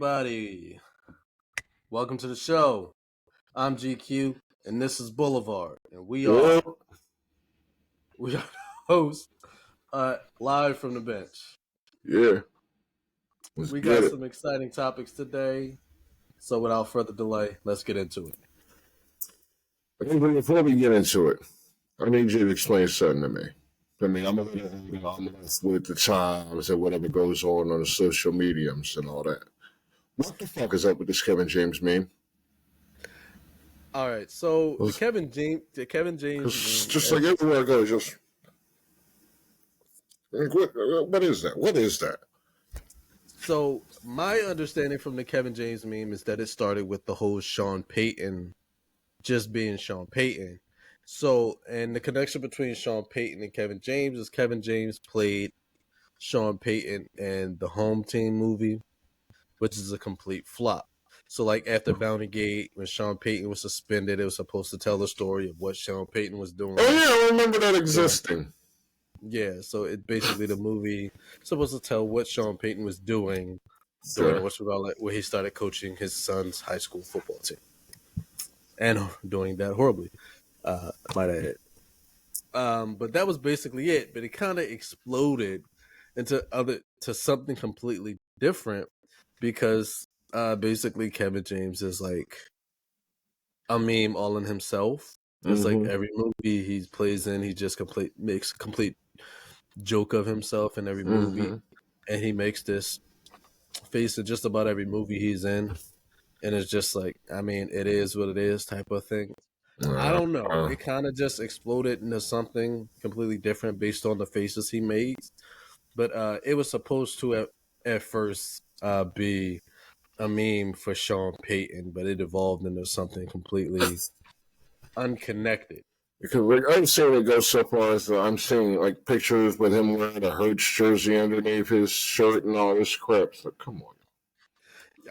everybody. Welcome to the show. I'm GQ, and this is Boulevard, and we are the hosts live from the bench. Yeah. We got some exciting topics today, so without further delay, let's get into it. Before we get into it, I need you to explain something to me. I'm with the times and whatever goes on the social mediums and all that. What the fuck is up with this Kevin James meme? All right, so the Kevin James just like everywhere I go, just what is that? What is that? So my understanding from the Kevin James meme is that it started with the whole Sean Payton just being Sean Payton. So, and the connection between Sean Payton and Kevin James is Kevin James played Sean Payton in the Home Team movie, which is a complete flop. So, like after Bounty Gate, when Sean Payton was suspended, it was supposed to tell the story of what Sean Payton was doing. Oh yeah, I remember that existing. Yeah, so it basically the movie supposed to tell what Sean Payton was doing during where he started coaching his son's high school football team, and doing that horribly, might I add. But that was basically it. But it kind of exploded into something completely different because basically Kevin James is like a meme all in himself. It's like every movie he plays in, he just makes a complete joke of himself in every movie, and he makes this face in just about every movie he's in, and it's just like, I mean, it is what it is type of thing. I don't know. It kind of just exploded into something completely different based on the faces he made, but it was supposed to at first be a meme for Sean Payton, but it evolved into something completely unconnected. Because like, I'm seeing it go so far as I'm seeing like pictures with him wearing a Hurts jersey underneath his shirt and all this crap. So come on,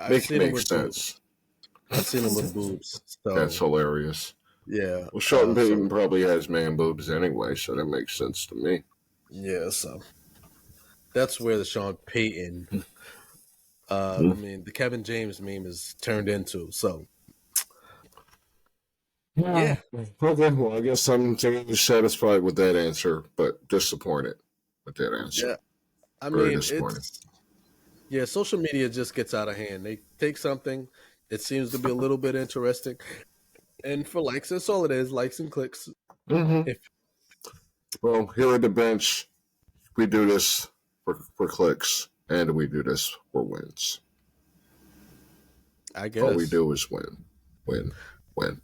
I've seen him with sense. I've seen him with boobs. So. That's hilarious. Yeah. Well, Sean Payton probably has man boobs anyway, so that makes sense to me. Yeah, so that's where the Sean Payton, I mean, the Kevin James meme is turned into. So, yeah. Okay, well, I guess I'm satisfied with that answer, but disappointed with that answer. Yeah. I mean, it's social media just gets out of hand. They take something, it seems to be a little bit interesting, and for likes, that's all it is, likes and clicks. Well, here at the bench, we do this for clicks, and we do this for wins. I guess. All we do is win. Win. Win.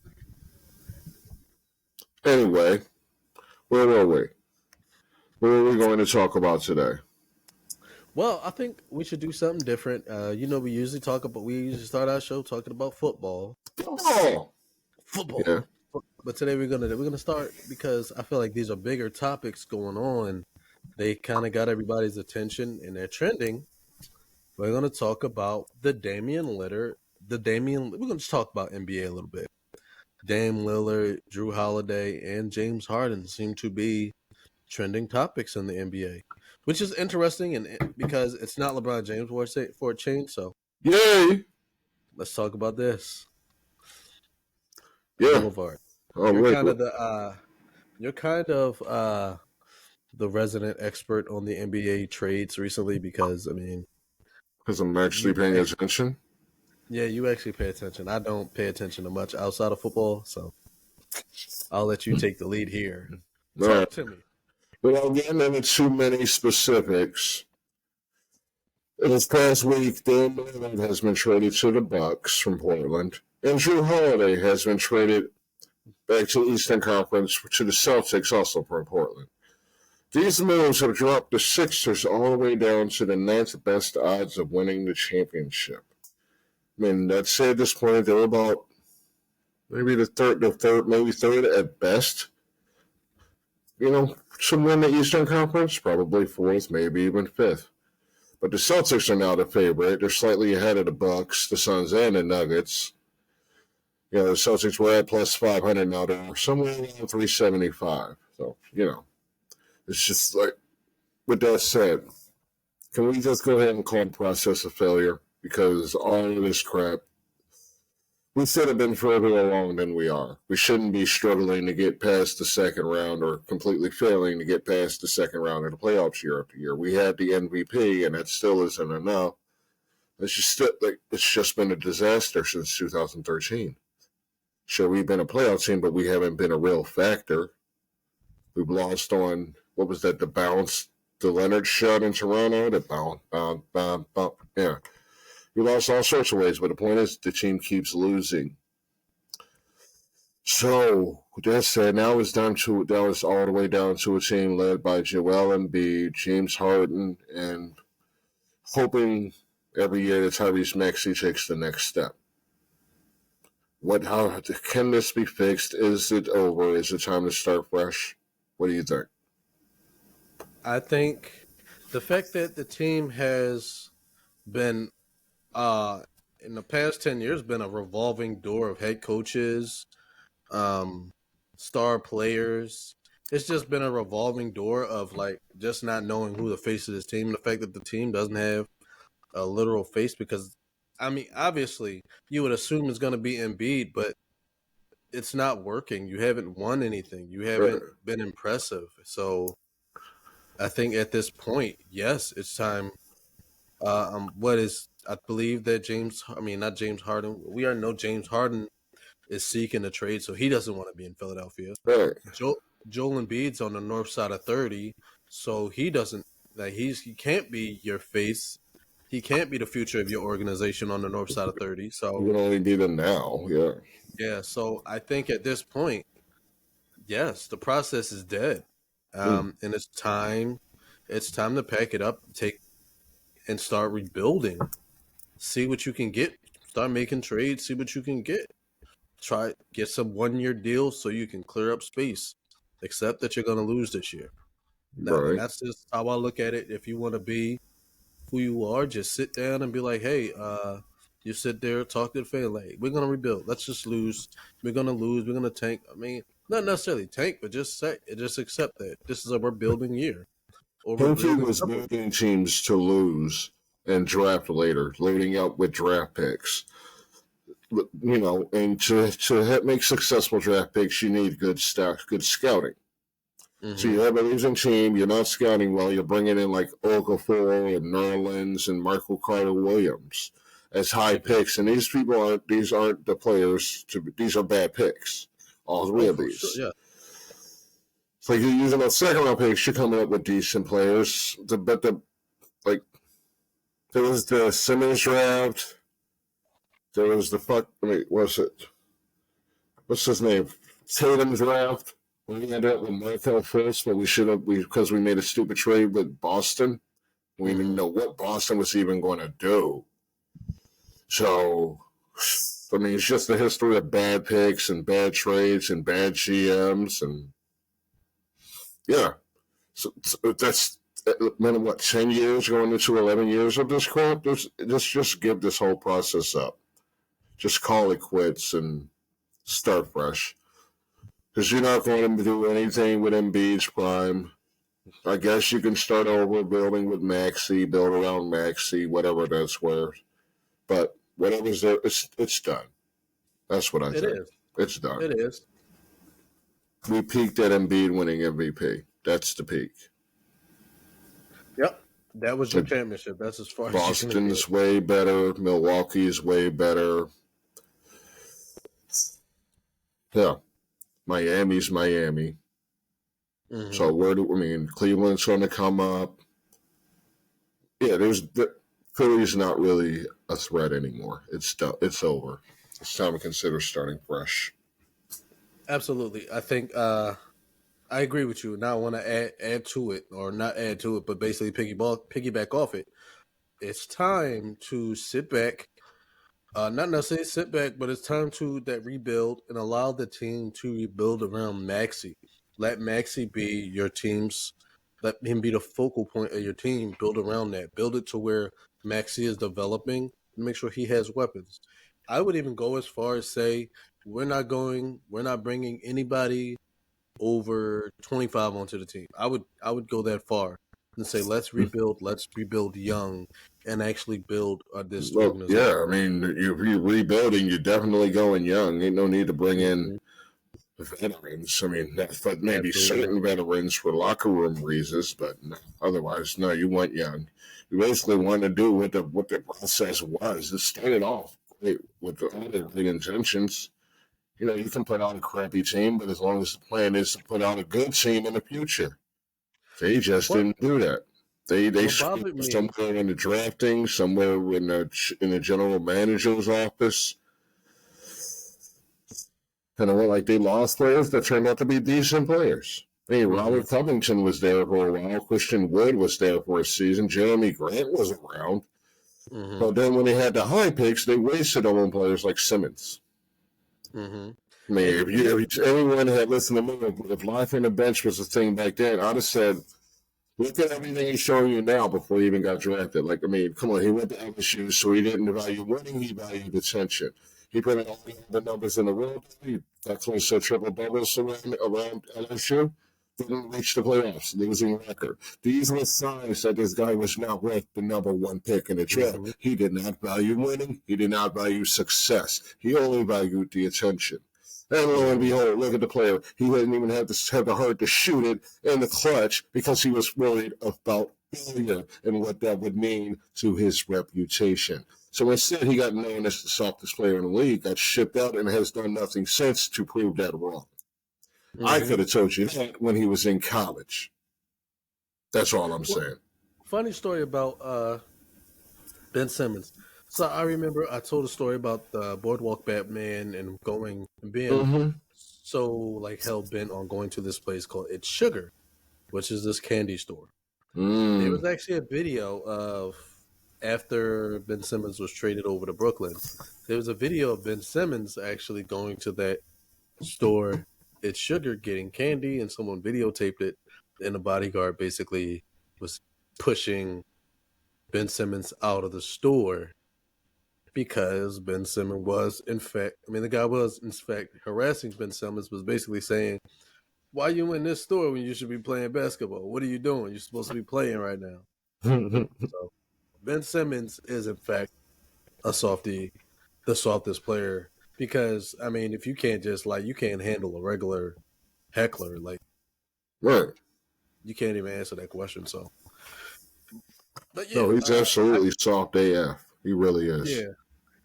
Anyway, where were we? What are we going to talk about today? Well, I think we should do something different. We usually start our show talking about football. Football. Yeah. But today we're gonna start because I feel like these are bigger topics going on. They kind of got everybody's attention and they're trending. We're gonna talk about the Damian Lillard. We're gonna just talk about NBA a little bit. Dame Lillard, Drew Holiday, and James Harden seem to be trending topics in the NBA, which is interesting, and because it's not LeBron James for a change. So, yay! Let's talk about this. Yeah, Boulevard. You're kind of the resident expert on the NBA trades recently because I'm actually paying attention. Yeah, you actually pay attention. I don't pay attention to much outside of football, so I'll let you take the lead here. Talk to me. Without getting into too many specifics, this past week, Dame Lillard has been traded to the Bucks from Portland, and Drew Holiday has been traded back to the Eastern Conference to the Celtics, also from Portland. These moves have dropped the Sixers all the way down to the ninth best odds of winning the championship. I mean, I'd say at this point they're about maybe the third, maybe third at best. To win the Eastern Conference, probably fourth, maybe even fifth. But the Celtics are now the favorite. They're slightly ahead of the Bucks, the Suns, and the Nuggets. The Celtics were at plus 500 now. They're somewhere around 375. So, it's just like, with that said, can we just go ahead and call the process a failure? because all of this crap, we should have been further along than we are. We shouldn't be struggling to get past the second round or completely failing to get past the second round of the playoffs year after year. We had the MVP, and that still isn't enough. It's just been a disaster since 2013. Sure, we've been a playoff team, but we haven't been a real factor. We've lost on, what was that, the bounce, the Leonard shot in Toronto, the bounce. Yeah. We lost all sorts of ways, but the point is the team keeps losing. So, with that said, now it's all the way down to a team led by Joel Embiid, James Harden, and hoping every year that Tyrese Maxey takes the next step. How can this be fixed? Is it over? Is it time to start fresh? What do you think? I think the fact that the team has been in the past 10 years been a revolving door of head coaches, star players. It's just been a revolving door of like just not knowing who the face of this team. The fact that the team doesn't have a literal face, because I mean, obviously you would assume it's going to be Embiid, but it's not working. You haven't won anything. You haven't been impressive. So I think at this point, yes, it's time. I believe that not James Harden. We already know James Harden is seeking a trade, so he doesn't want to be in Philadelphia. Right. Joel Embiid's on the north side of 30, so he doesn't he can't be your face. He can't be the future of your organization on the north side of 30. So you can only be the now, yeah. Yeah, so I think at this point, yes, the process is dead. And it's time to pack it up, and start rebuilding. See what you can get. Start making trades, see what you can get. Try get some 1-year deals so you can clear up space. Accept that you're going to lose this year. Right. And that's just how I look at it. If you want to be who you are, just sit down and be like, hey, you sit there, talk to the fan, like, we're going to rebuild. Let's just lose. We're going to lose. We're going to tank. I mean, not necessarily tank, but just accept that this is a rebuilding year. He was building teams to lose and draft later, loading up with draft picks. And to make successful draft picks, you need good scouting. Mm-hmm. So you have a losing team, you're not scouting well, you're bringing in like Okafor and Nerlens and Michael Carter-Williams as high picks, and these aren't the players, these are bad picks, all three of these. Sure, yeah. It's like you're using those second round picks, you're coming up with decent players, there was the Simmons draft, there was what's his name? Tatum draft. We ended up with Markel first, but because we made a stupid trade with Boston. We didn't know what Boston was even going to do. So, I mean, it's just the history of bad picks and bad trades and bad GMs. And, yeah. So that's, 10 years going into 11 years of this crap? Just give this whole process up. Just call it quits and start fresh. Because you're not going to do anything with Embiid's prime. I guess you can start over building with Maxey, build around Maxey, whatever that's worth. But whatever's there, it's done. That's what I think. It is. It's done. It is. We peaked at Embiid winning MVP. That's the peak. Yep. That was your championship. That's as far as Boston's way better. Milwaukee's way better. Yeah. Miami's Miami. Mm-hmm. So Cleveland's going to come up. Yeah, Philly's not really a threat anymore. It's over. It's time to consider starting fresh. Absolutely. I think I agree with you. Now I want to add to it, or not add to it, but basically piggyback off it. It's time to sit back. Not necessarily sit back, but it's time to rebuild and allow the team to rebuild around Maxey. Let Maxey be your team's. Let him be the focal point of your team. Build around that. Build it to where Maxey is developing. And make sure he has weapons. I would even go as far as say we're not bringing anybody over 25 onto the team. I would go that far. and say, let's rebuild young, and actually build this Well, organization. yeah, I mean, if you're rebuilding, you're definitely going young. Ain't no need to bring in Mm-hmm. veterans. I mean, but maybe Absolutely not. certain veterans for locker room reasons, but no, otherwise, no, you went young. You basically want to do what the process was. It started off great with all the big intentions. You know, you can put out a crappy team, but as long as the plan is to put out a good team in the future, they just What didn't do that. They what screwed bothered me? somewhere in the drafting, somewhere in the general manager's office. And it looked like they lost players that turned out to be decent players. Hey, Mm-hmm. Robert Covington was there for a while. Christian Wood was there for a season. Jeremy Grant was around. Mm-hmm. But then when they had the high picks, they wasted on players like Simmons. Mm-hmm. I mean, And here, if everyone had listened to me, if life on the bench was a thing back then, I'd have said, look at everything he's showing you now before he even got drafted. Like, I mean, come on, he went to LSU, so he didn't value winning, he valued attention. He put in all the numbers in the world. He got close to triple doubles around LSU. Didn't reach the playoffs, losing record. These were signs that this guy was not worth the number one pick in the draft. mm-hmm. He did not value winning. He did not value success. He only valued the attention. And lo and Mm-hmm. behold, look at the player. He didn't even have the heart to shoot it in the clutch because he was worried about failure and what that would mean to his reputation. So instead, he got known as the softest player in the league, got shipped out, and has done nothing since to prove that wrong. I Mm-hmm. could have told you that when he was in college. That's all I'm Well, saying. funny story about Ben Simmons. So I remember I told a story about the Boardwalk Batman and going and being Mm-hmm. so like hell bent on going to this place called It's Sugar, which is this candy store. There Mm. was actually a video of after Ben Simmons was traded over to Brooklyn. There was a video of Ben Simmons actually going to that store, It's Sugar, getting candy, and someone videotaped it. And the bodyguard basically was pushing Ben Simmons out of the store because Ben Simmons was, in fact, I mean, the guy was, in fact, harassing Ben Simmons, was basically saying, why are you in this store when you should be playing basketball? What are you doing? You're supposed to be playing right now. So Ben Simmons is, in fact, a softie, the softest player. Because, I mean, if you can't just, like, you can't handle a regular heckler, like, Right. you can't even answer that question. So, but yeah, No, he's absolutely soft AF. He really is. yeah.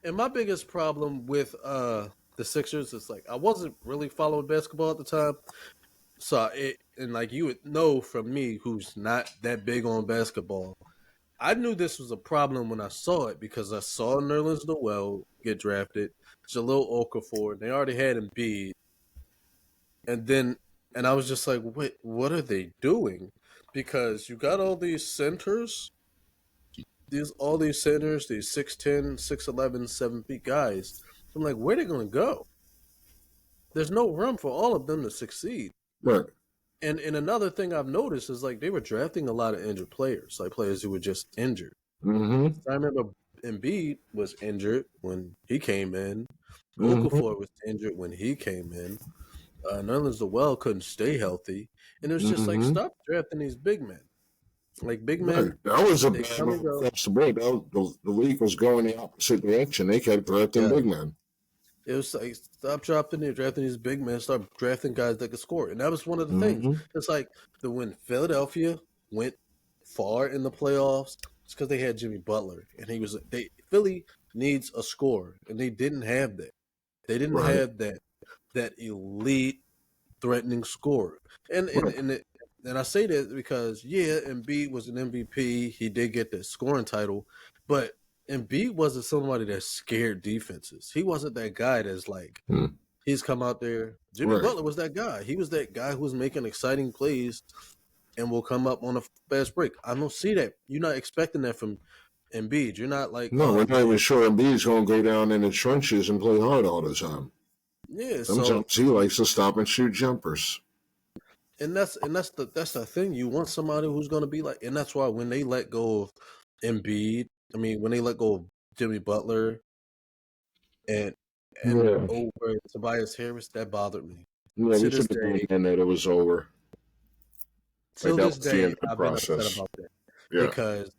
And my biggest problem with the Sixers is like I wasn't really following basketball at the time, so and like you would know from me, who's not that big on basketball, I knew this was a problem when I saw it because I saw Nerlens Noel get drafted, Jahlil Okafor, and they already had Embiid, and then and I was just like, wait, what are they doing? Because you got all these centers, these centers, these 6'10", 6'11", 7 feet guys. So I'm like, where are they going to go? There's no room for all of them to succeed. Right. And another thing I've noticed is like they were drafting a lot of injured players, like players who were just injured. Mm-hmm. I remember Embiid was injured when he came in. Mm-hmm. Okafor was injured when he came in. Nerlens Noel couldn't stay healthy, and it was just like Mm-hmm. stop drafting these big men. Like big Right. men, That was a they bad come move and go. across the board. The league was going the opposite direction. They kept drafting Yeah, big men. it was like stop drafting these big men, start drafting guys that could score, and that was one of the things. Mm-hmm. It's like when Philadelphia went far in the playoffs, it's because they had Jimmy Butler, and Philly needs a scorer, and they didn't have that. They didn't Right. have that elite threatening scorer, and and Right. and it, and I say that because yeah, Embiid was an MVP. He did get the scoring title, but Embiid wasn't somebody that scared defenses. He wasn't that guy that's like Mm. he's come out there. Jimmy Right. Butler was that guy. He was that guy who was making exciting plays and will come up on a fast break. I don't see that. You're not expecting that from Embiid. You're not like, No, oh we're not even man, sure Embiid's going to go down in the trenches and play hard all the time. yeah. So Sometimes he likes to stop and shoot jumpers. that's the thing. You want somebody who's going to be like, and that's why when they let go of Embiid, I mean, when they let go of Jimmy Butler and Yeah. over Tobias Harris, that bothered me. Yeah, To we this should have known day, then that it was over. Like till that this was the end day, of the I've been upset process. about that Yeah. because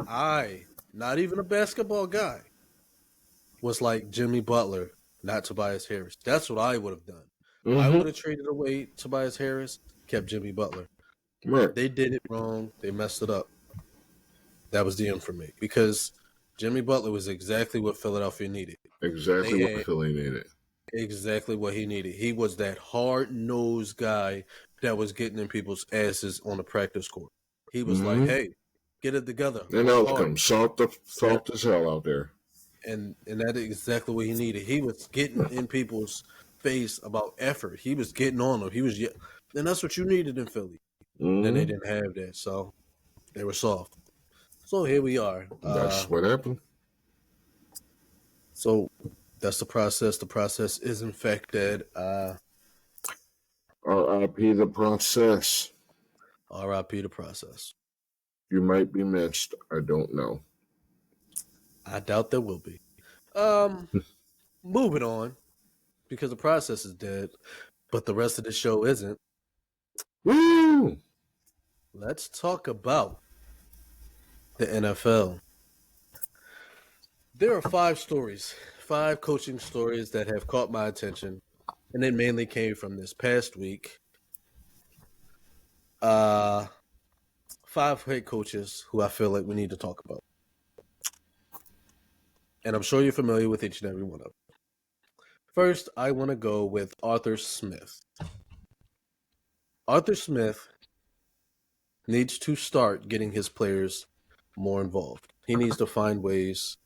I, not even a basketball guy, was like Jimmy Butler, not Tobias Harris. That's what I would have done. I Mm-hmm. would have traded away Tobias Harris, kept Jimmy Butler. Right. They did it wrong. They messed it up. That was the end for me because Jimmy Butler was exactly what Philadelphia needed. They Exactly what had Philly needed. exactly what he needed. He was that hard-nosed guy that was getting in people's asses on the practice court. He was like, Mm-hmm. "Hey, get it together, And work now look at hard." him, Yeah, soft as hell out there. and that is exactly what he needed. He was getting in people's face about effort. He was getting on them. And that's what you needed in Philly. Then they Mm-hmm. didn't have that, so they were soft. So here we are. That's what happened. So that's the process. The process is in fact dead. R.I.P. the process. R.I.P. the process. You might be missed. I don't know. I doubt there will be. Um, moving on because the process is dead, but the rest of the show isn't. Woo! Let's talk about the NFL. There are five coaching stories that have caught my attention, and it mainly came from this past week. Uh, five head coaches who I feel like we need to talk about. And I'm sure you're familiar with each and every one of them. First, I want to go with Arthur Smith. Arthur Smith needs to start getting his players more involved. He needs to find ways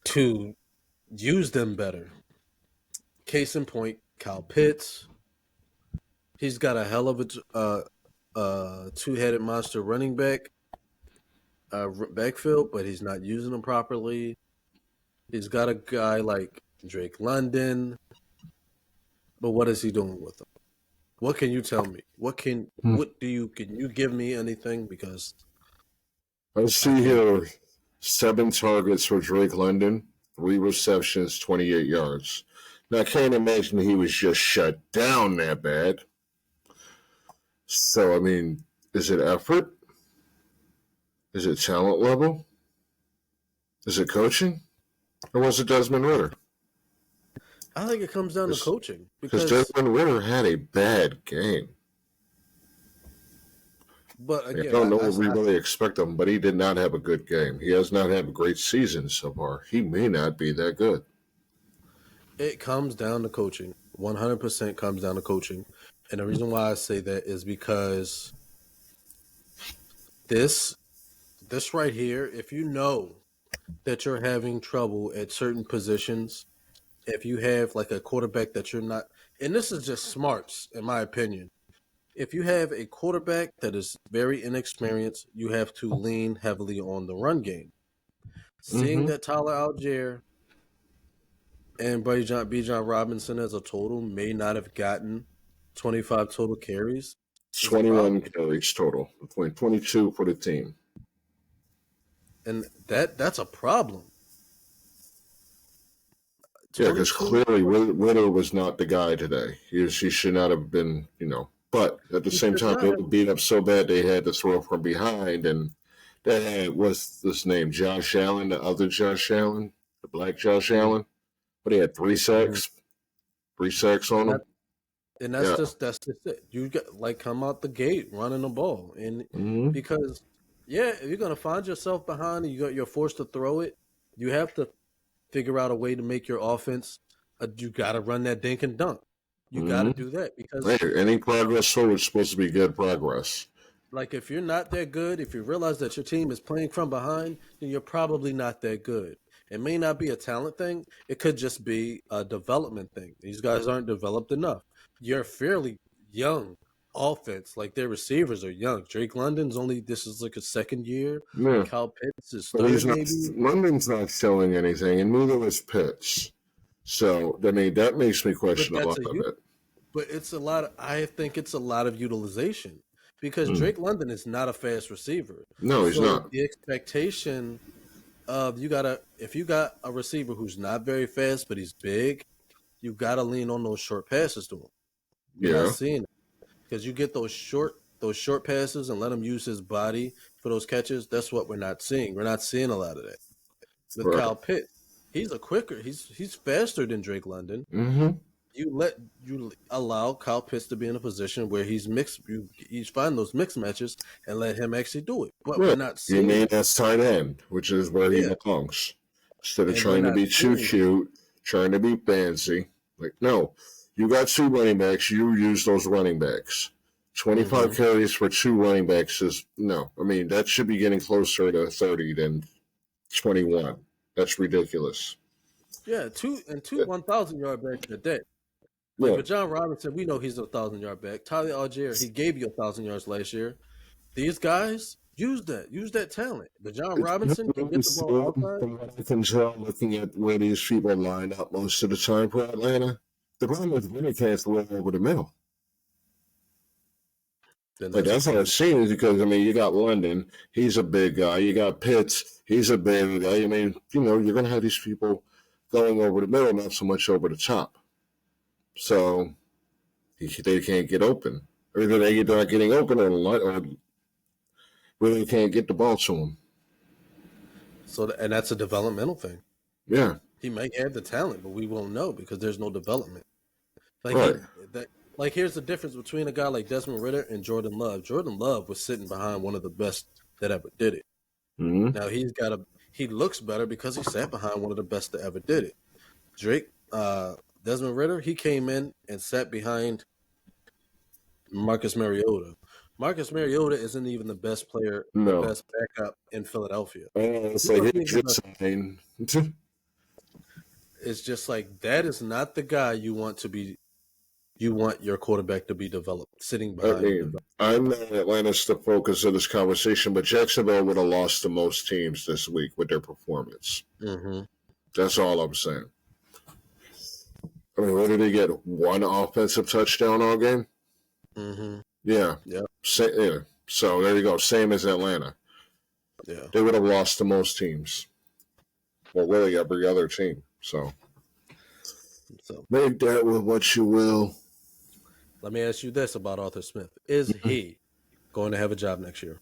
to use them better. Case in point, Kyle Pitts. He's got a hell of a two-headed monster running backfield, but he's not using them properly. He's got a guy like Drake London, but what is he doing with them? What can you tell me? Can you give me anything? Because I I see can't. here 7 targets for Drake London, 3 receptions, 28 yards. Now, I can't imagine he was just shut down that bad. So, I mean, is it effort? Is it talent level? Is it coaching? Or was it Desmond Ritter? I think it comes down to coaching Because because, Desmond Ritter had a bad game. but I again, don't know what we really expect of him, but he did not have a good game. He has not had a great season so far. He may not be that good. it comes down to coaching. 100% comes down to coaching, and the reason why I say that is because this right here, if you know that you're having trouble at certain positions, if you have like a quarterback that you're not, and this is just smarts, in my opinion. If you have a quarterback that is very inexperienced, you have to lean heavily on the run game. Seeing Mm-hmm. that Tyler Algier and Bijan Robinson as a total may not have gotten 25 total carries is a 21 problem. carries total, between 22 for the team. And that's a problem. Yeah, because 22 clearly Ritter was not the guy today. He should not have been, But at the he same should time, not they have. were beat up so bad they had to throw from behind. And that had, what's this name? Josh Allen, the other Josh Allen, the black Josh Mhm, Allen. But he had mhm. 3 sacks on And him. that's Yeah. just it. You got like come out the gate running the ball, and Mm-hmm. because yeah, if you're gonna find yourself behind and you're forced to throw it, you have to figure out a way to make your offense. You got to run that dink and dunk. You got to Mm-hmm. do that because Hey, any progress forward is supposed to be good progress. like if you're not that good, if you realize that your team is playing from behind, then you're probably not that good. It may not be a talent thing. It could just be a development thing. These guys aren't developed enough. You're fairly young offense. Like their receivers are young. Drake London's only this is like a second year. Yeah. Kyle Pitts is But he's third not, maybe. London's not showing anything, and neither is Pitts. So, I mean, that makes me But question a that's lot a of it. But it's a lot. I think it's a lot of utilization because Mm. Drake London is not a fast receiver. No, he's So not. the expectation of if you got a receiver who's not very fast but he's big, you gotta lean on those short passes to him. You're not Yeah. seeing it because you get those short. those short passes and let him use his body for those catches, that's what we're not seeing. We're not seeing a lot of that. With Right. Kyle Pitts, he's a quicker, he's faster than Drake London. Mm-hmm. You allow Kyle Pitts to be in a position where he's mixed. You find those mixed matches and let him actually do it. But we're Right. not You seeing need that. that tight end, which is where he Yeah, belongs. Instead of and we're trying to not be too seeing that. cute, trying to be fancy. Like, no. You got two running backs, you use those running backs. 25 Mm-hmm. carries for two running backs is no. I mean, that should be getting closer to 30 than 21. That's ridiculous. Yeah, two Yeah. 1,000-yard backs a day. Like Yeah. with John Robinson, we know he's a 1,000-yard back. Tyler Algier, he gave you 1,000 yards last year. These guys use that talent. But John Robinson can get the ball outside. From what I can tell, looking at where these people line up most of the time for Atlanta, the Browns really can't throw over the middle. Then Like that's a that's how it problem. seems because I mean you got London, he's a big guy. You got Pitts, he's a big guy. I mean, you're gonna have these people going over the middle, not so much over the top. So they can't get open. Or either they're not getting open or really can't get the ball to them. So and that's a developmental thing. Yeah, He might have the talent, but we won't know because there's no development. Like right. here's the difference between a guy like Desmond Ritter and Jordan Love. Jordan Love was sitting behind one of the best that ever did it. Mm-hmm. Now he looks better because he sat behind one of the best that ever did it. Desmond Ritter, he came in and sat behind Marcus Mariota. Marcus Mariota isn't even the best player, the No. best backup in Philadelphia. It's He like wasn't he even just saying, it's just like that is not the guy you want your quarterback to be developed sitting I behind and mean, developed. I know Atlanta's the focus of this conversation, but Jacksonville would have lost to most teams this week with their performance. Mm-hmm. That's all I'm saying. I mean, what did he get? One offensive touchdown all game? Mm-hmm. Yeah. Yeah. Yeah. So there you go. Same as Atlanta. Yeah. They would have lost to most teams. Well, really every other team. So So make that with what you will. let me ask you this about Arthur Smith. Is he going to have a job next year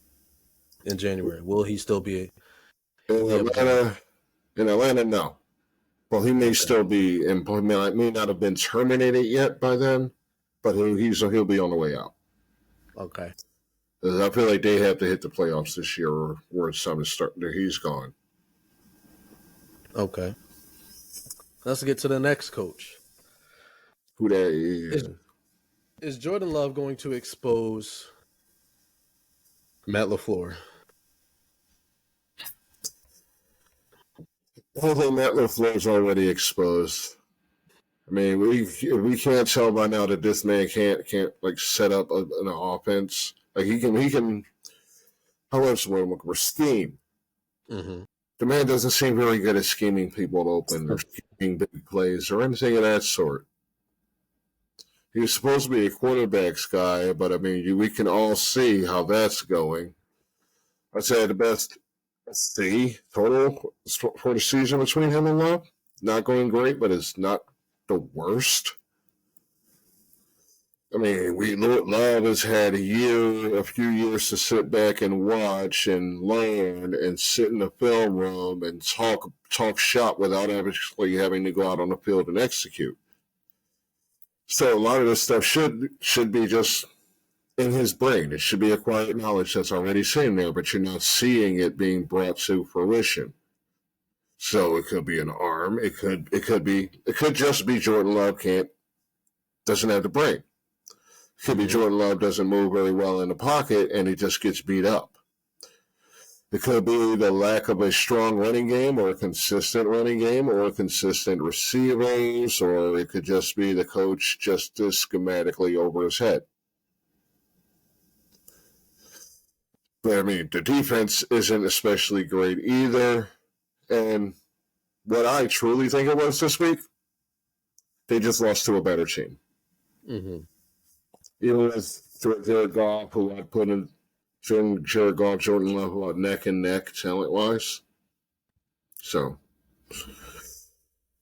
in January? Will he still be In will he have a job? Atlanta, no. Well, he may Okay. still be employed. May not have been terminated yet by then, but he'll be on the way out. Okay. I feel like they have to hit the playoffs this year, or it's time to start. He's gone. Okay. Let's get to the next coach. Who that Is is? is Jordan Love going to expose Matt LaFleur? I think Matt LaFleur's already exposed. I mean, we can't tell by now that this man can't like set up an offense. Like he can. How else would we scheme? Mm-hmm. The man doesn't seem very good at scheming people open or scheming big plays or anything of that sort. He was supposed to be a quarterbacks guy, but I mean, we can all see how that's going. I'd say the best C total for the season between him and Love. Not going great, but it's not the worst. I mean, Love has had a few years to sit back and watch and learn and sit in the film room and talk shop without actually having to go out on the field and execute. So a lot of this stuff should be just in his brain. It should be acquired knowledge that's already sitting there, but you're not seeing it being brought to fruition. So it could be an arm. It could just be Jordan Love doesn't have the brain. It could be Jordan Love doesn't move very well in the pocket and he just gets beat up. It could be the lack of a strong running game or a consistent running game or consistent receivers, or it could just be the coach just schematically over his head. But I mean, the defense isn't especially great either. And what I truly think it was this week, they just lost to a better team. Mm-hmm. Even with Jared Goff, who I put in Jared Goff, Jordan Love, neck and neck talent wise. So,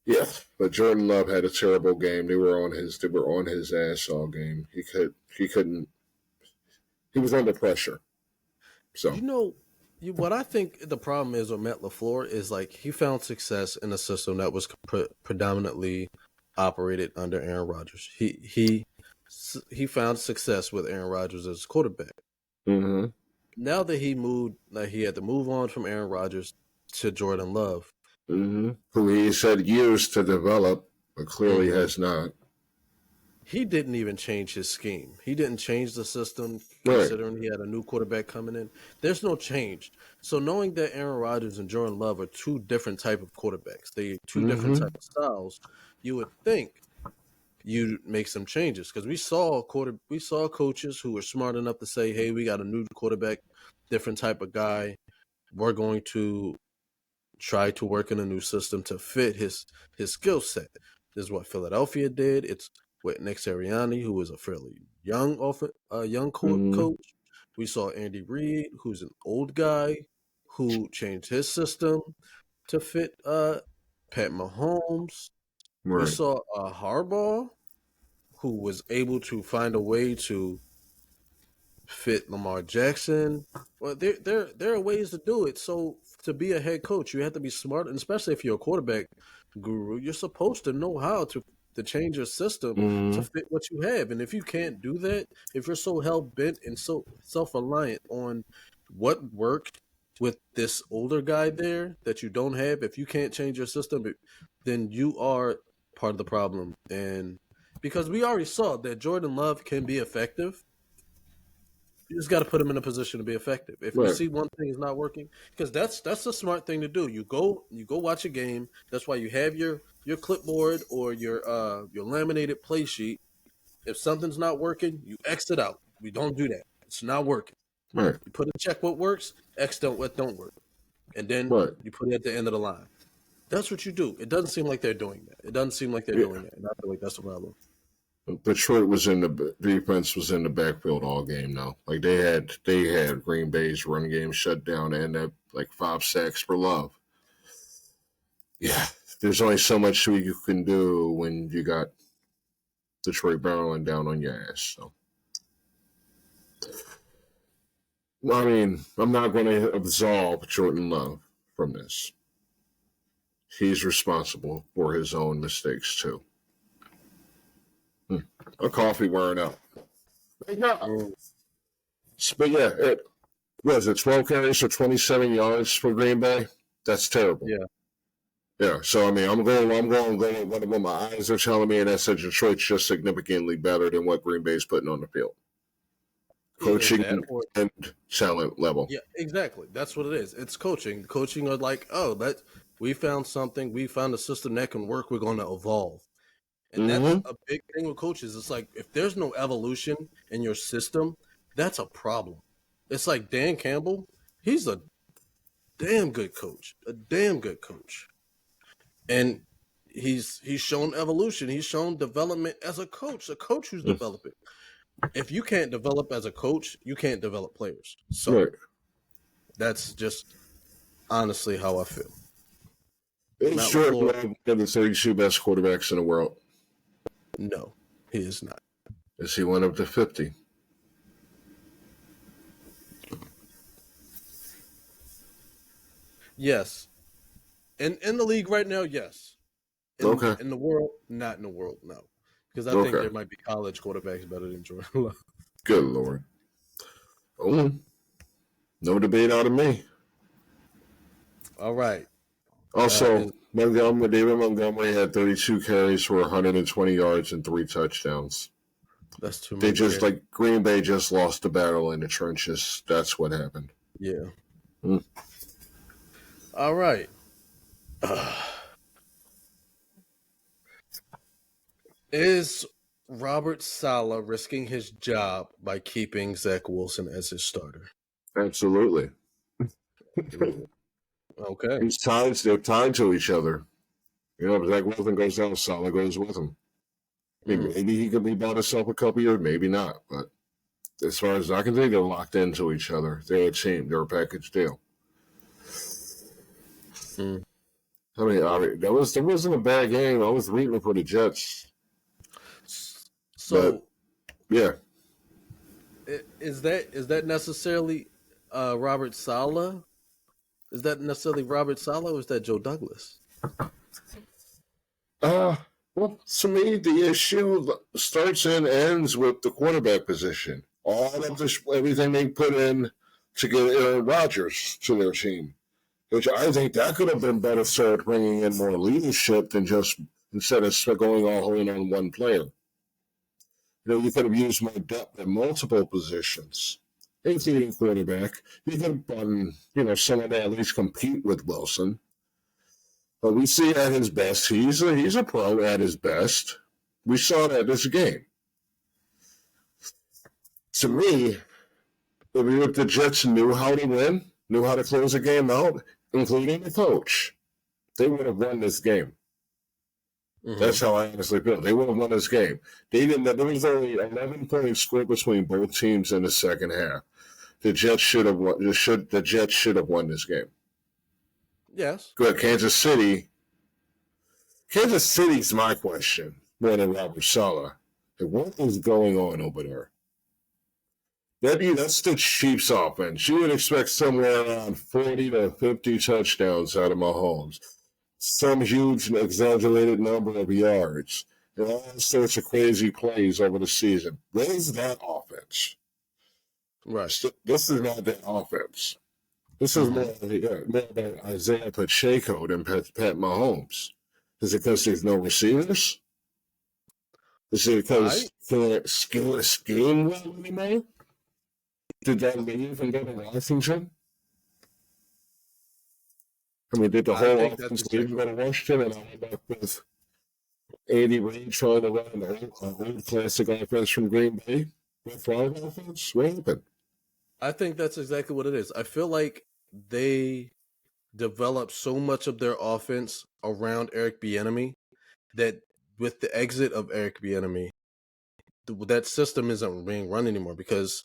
yeah, but Jordan Love had a terrible game. They were on his ass all game. He couldn't. he was under pressure. So What I think the problem is with Matt LaFleur is like he found success in a system that was predominantly operated under Aaron Rodgers. He found success with Aaron Rodgers as quarterback. mm-hmm. Now that he had to move on from Aaron Rodgers to Jordan Love, who he's had years to develop, but clearly has not. He didn't even change his scheme. He didn't change the system, Right. considering he had a new quarterback coming in. There's no change. So knowing that Aaron Rodgers and Jordan Love are two different type of quarterbacks, they two different type of styles, you would think you'd make some changes because we saw coaches who were smart enough to say, "Hey, we got a new quarterback, different type of guy. We're going to try to work in a new system to fit his skill set." This is what Philadelphia did. It's with Nick Sirianni, who was a fairly young coach. We saw Andy Reid, who's an old guy, who changed his system to fit Pat Mahomes. Right. We saw Harbaugh, who was able to find a way to fit Lamar Jackson. Well, there are ways to do it. So to be a head coach, you have to be smart, and especially if you're a quarterback guru, you're supposed to know how to change your system to fit what you have. And if you can't do that, if you're so hell bent and so self-reliant on what worked with this older guy there that you don't have, if you can't change your system, then you are part of the problem. And because we already saw that Jordan Love can be effective, you just got to put him in a position to be effective. If you see one thing is not working, because that's a smart thing to do. You go watch a game. That's why you have your clipboard or your laminated play sheet. If something's not working, you exit out. We don't do that. It's not working. Right. You put a check what works, X what don't work, and then you put it at the end of the line. That's what you do. It doesn't seem like they're doing that. It doesn't seem like they're doing that, and I feel like that's the problem. Detroit was in the defense was in the backfield all game now. Like they had Green Bay's run game shut down and had like 5 sacks for Love. Yeah, there's only so much you can do when you got Detroit barreling down on your ass. So, I mean, I'm not going to absolve Jordan Love from this. He's responsible for his own mistakes too. A coffee wearing out. But yeah, it was it 12 carries for 27 yards for Green Bay. That's terrible. Yeah. So I mean, I'm going what my eyes are telling me, and that's that Detroit's just significantly better than what Green Bay's putting on the field. Coaching and talent level. Yeah, exactly. That's what it is. It's coaching. Coaching are like, we found something. We found a system that can work. We're going to evolve. And that's a big thing with coaches. It's like if there's no evolution in your system, that's a problem. It's like Dan Campbell. He's a damn good coach. And he's shown evolution. He's shown development as a coach who's developing. If you can't develop as a coach, you can't develop players. So that's just honestly how I feel. Is Jordan Love one of the 32 best quarterbacks in the world? No, he is not. Is he one of the 50? Yes. In the league right now, yes. In the world, not in the world, no. Because I think there might be college quarterbacks better than Jordan Love. Good Lord. Oh, no debate out of me. All right. Also, David Montgomery had 32 carries for 120 yards and 3 touchdowns. That's too much. They just Green Bay just lost the battle in the trenches. That's what happened. Yeah. All right. Is Robert Saleh risking his job by keeping Zach Wilson as his starter? Absolutely. Okay. They're tied to each other. You know, if Zach Wilson goes down, Saleh goes with him. I mean, maybe he could be by himself a couple years, maybe not. But as far as I can think, they're locked into each other. They're a team. They're a package deal. I mean, there wasn't a bad game. I was rooting for the Jets. So, yeah. Is that necessarily Robert Saleh? Is that necessarily Robert Saleh, or is that Joe Douglas? Uh, well, to me, the issue starts and ends with the quarterback position. All of this, everything they put in to get Aaron Rodgers to their team, which I think that could have been better served bringing in more leadership than just instead of going all in on one player. You could have used more depth at multiple positions, including quarterback. You could have done, someone to at least compete with Wilson. But we see at his best, he's a pro at his best. We saw that this game. To me, if the Jets knew how to win, knew how to close a game out, including the coach, they would have won this game. Mm-hmm. That's how I honestly feel. They would have won this game. They didn't. There was only 11 points scored between both teams in the second half. The Jets should have won. The Jets should have won this game. Yes. Good. Kansas City. Kansas City's my question more than Robert Saleh. What is going on over there? That's the Chiefs offense. You would expect somewhere around 40 to 50 touchdowns out of Mahomes. Some huge exaggerated number of yards. And all sorts of crazy plays over the season. Where's that offense? Right. This is not that offense. This is more about Isaiah Pacheco than Pat Mahomes. Is it because there's no receivers? Is it because they can't scheme well anymore? Did that leave and go to Washington? I mean, did the whole offense leave and go to Washington? And I went back with Andy Reid trying to run an old classic offense from Green Bay with Favre offense? What happened? I think that's exactly what it is. I feel like they developed so much of their offense around Eric Bieniemy that with the exit of Eric Bieniemy, that system isn't being run anymore because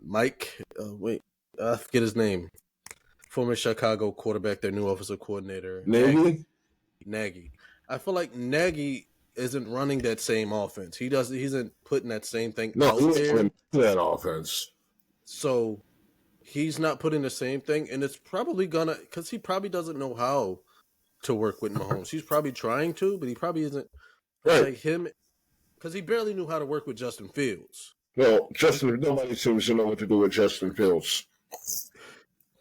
Mike, I forget his name, former Chicago quarterback, their new offensive coordinator, Nagy. I feel like Nagy isn't running that same offense. He isn't putting that same thing out there. That offense. So he's not putting the same thing, and it's probably gonna because he probably doesn't know how to work with Mahomes. He's probably trying to, but he probably isn't. Right. Like him, because he barely knew how to work with Justin Fields. Well, nobody seems to know what to do with Justin Fields.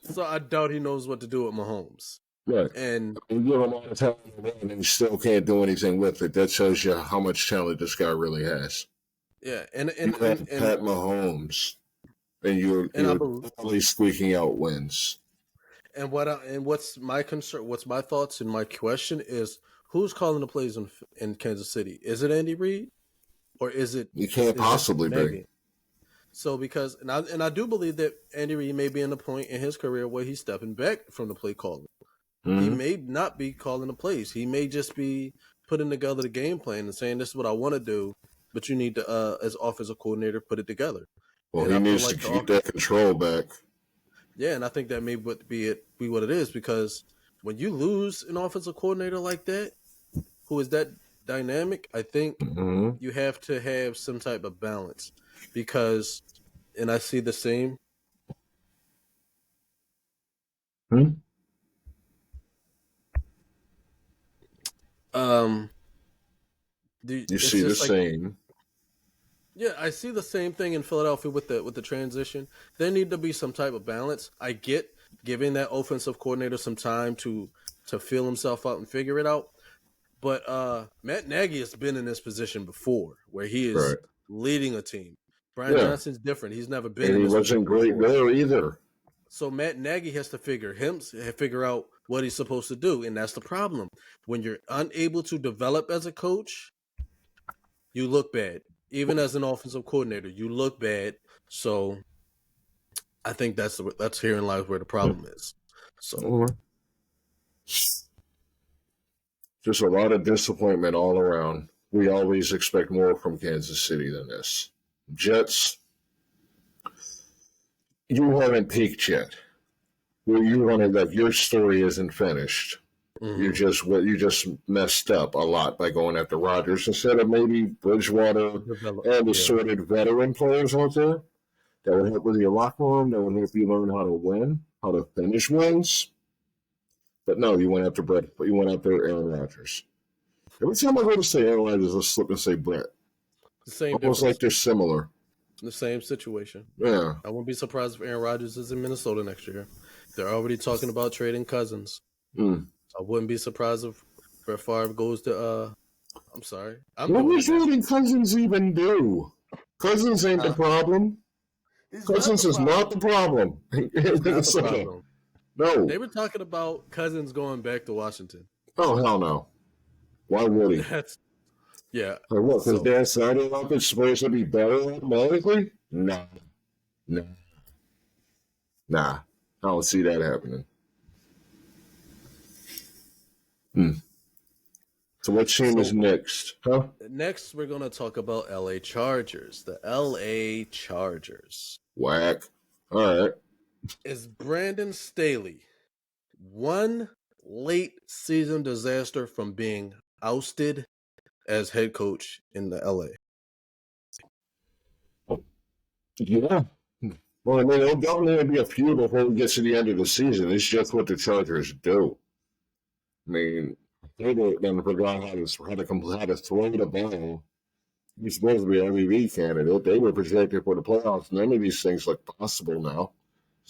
So I doubt he knows what to do with Mahomes. Right. And you give him all the talent and he still can't do anything with it. That shows you how much talent this guy really has. Yeah, and Pat Mahomes, and you're really squeaking out wins. And what's my concern? What's my thoughts and my question is: who's calling the plays in Kansas City? Is it Andy Reid, or is it? You can't possibly be. So because I do believe that Andy Reid may be in a point in his career where he's stepping back from the play calling. Mm-hmm. He may not be calling the plays. He may just be putting together the game plan and saying, "This is what I want to do," but you need to, as offensive coordinator, put it together. Well, he needs to keep that control back. Yeah, and I think that may be what it is because when you lose an offensive coordinator like that, who is that dynamic, I think you have to have some type of balance because, and I see the same. You see the same. Yeah, I see the same thing in Philadelphia with the transition. There need to be some type of balance. I get giving that offensive coordinator some time to feel himself out and figure it out. But Matt Nagy has been in this position before where he is leading a team. Brian Johnson's different. He's never been in this position before. He wasn't great there either. So Matt Nagy has to figure out what he's supposed to do, and that's the problem. When you're unable to develop as a coach, you look bad. Even as an offensive coordinator, you look bad. So I think that's herein lies where the problem is. So just a lot of disappointment all around. We always expect more from Kansas City than this. Jets, you haven't peaked yet. Your story isn't finished. You just messed up a lot by going after Rodgers instead of maybe Bridgewater and assorted veteran players out there that would help with your locker room, that would help you learn how to win, how to finish wins. But no, you went after Brett. You went after Aaron Rodgers. Every time I go to say Aaron Rodgers, I slip and say Brett. The same almost difference. Like they're similar. The same situation. Yeah. I wouldn't be surprised if Aaron Rodgers is in Minnesota next year. They're already talking about trading Cousins. I wouldn't be surprised if Brett Favre goes to. I'm sorry. What was trading Cousins even do? Cousins ain't the problem. Cousins is not the problem. No. They were talking about Cousins going back to Washington. Oh, hell no. Why would he? Yeah. Like what? Because Dan Snyder up is supposed to be better automatically? Nah. I don't see that happening. So what team is next? Huh? Next, we're going to talk about LA Chargers. The LA Chargers. Whack. All right. Is Brandon Staley one late season disaster from being ousted as head coach in the LA? Yeah. Well, I mean, it'll definitely be a few before we get to the end of the season. It's just what the Chargers do. I mean, they then forgot how to throw the ball. He's supposed to be an MVP candidate. They were projected for the playoffs. None of these things look possible now.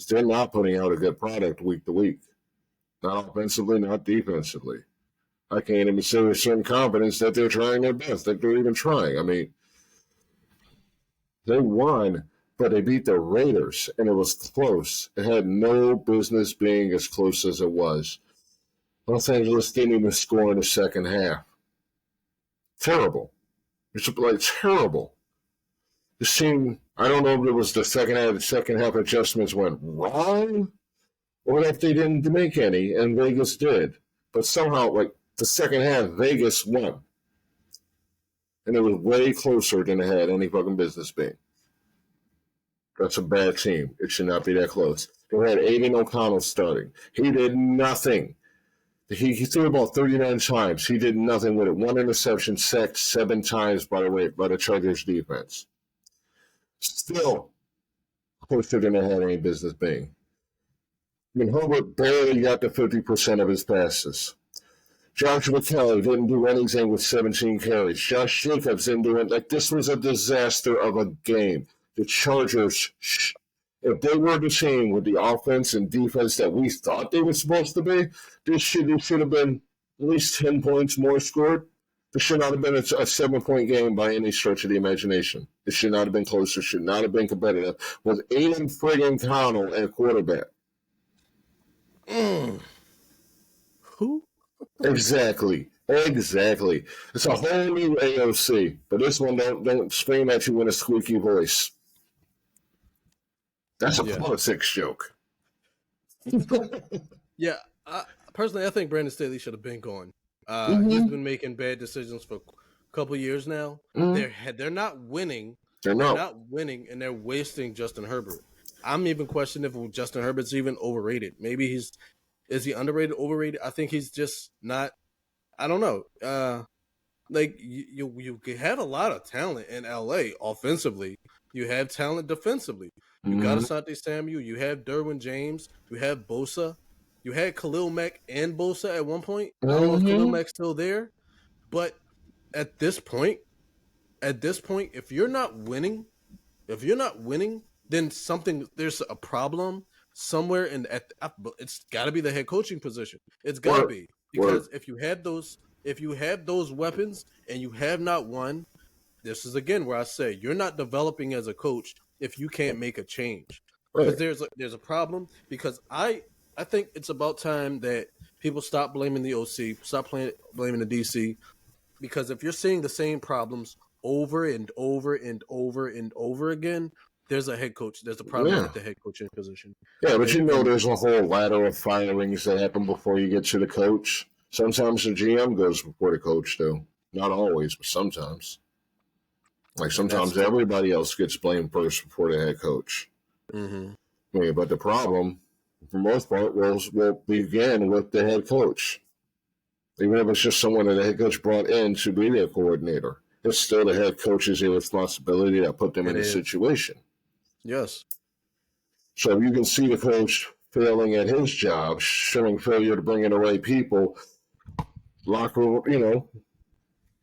They're not putting out a good product week to week. Not offensively, not defensively. I can't even say with certain confidence that they're trying their best, that they're even trying. I mean, they won, but they beat the Raiders, and it was close. It had no business being as close as it was. Los Angeles didn't even score in the second half. Terrible. It's like terrible. The team, I don't know if it was the second half adjustments went wrong, or if they didn't make any, and Vegas did. But somehow, like, the second half, Vegas won. And it was way closer than it had any fucking business being. That's a bad team. It should not be that close. They had Aiden O'Connell starting. He did nothing. He threw the ball 39 times. He did nothing with it. One interception, sacked 7 times, by the way, by the Chargers defense. Still closer than it had any business being. I mean, Herbert barely got to 50% of his passes. Joshua Kelly didn't do anything with 17 carries. Josh Jacobs didn't do it. Like, this was a disaster of a game. The Chargers, if they were the team with the offense and defense that we thought they were supposed to be, this should have been at least 10 points more scored. This should not have been a 7-point game by any stretch of the imagination. It should not have been closer. Should not have been competitive with Aiden friggin' Connell at quarterback. Who? Exactly. It's a whole new AOC, but this one don't scream at you in a squeaky voice. That's a politics joke. Yeah, personally, I think Brandon Staley should have been gone. He's been making bad decisions for a couple years now. They're not winning. They're not winning, and they're wasting Justin Herbert. I'm even questioning if Justin Herbert's even overrated. Maybe is he underrated, overrated? I think he's just not. I don't know. Like you have a lot of talent in LA offensively. You have talent defensively. You got Asante Samuel. You have Derwin James. You have Bosa. You had Khalil Mack and Bosa at one point. I don't know if Khalil Mack's still there, but at this point, if you're not winning, then there's a problem somewhere it's got to be the head coaching position. It's got to be, because if you have those weapons and you have not won, this is again where I say you're not developing as a coach if you can't make a change. Because there's a problem. Because I think it's about time that people stop blaming the OC, stop blaming the DC. Because if you're seeing the same problems over and over and over and over again, there's a head coach. There's a problem at the head coaching position. Yeah, but there's a whole ladder of firings that happen before you get to the coach. Sometimes the GM goes before the coach, though. Not always, but sometimes. Like sometimes everybody else gets blamed first before the head coach. I mean, but the problem, for the most part, will begin with the head coach. Even if it's just someone that the head coach brought in to be their coordinator, it's still the head coach's irresponsibility that put them It in a is. situation. Yes. So if you can see the coach failing at his job, showing failure to bring in the right people, locker room,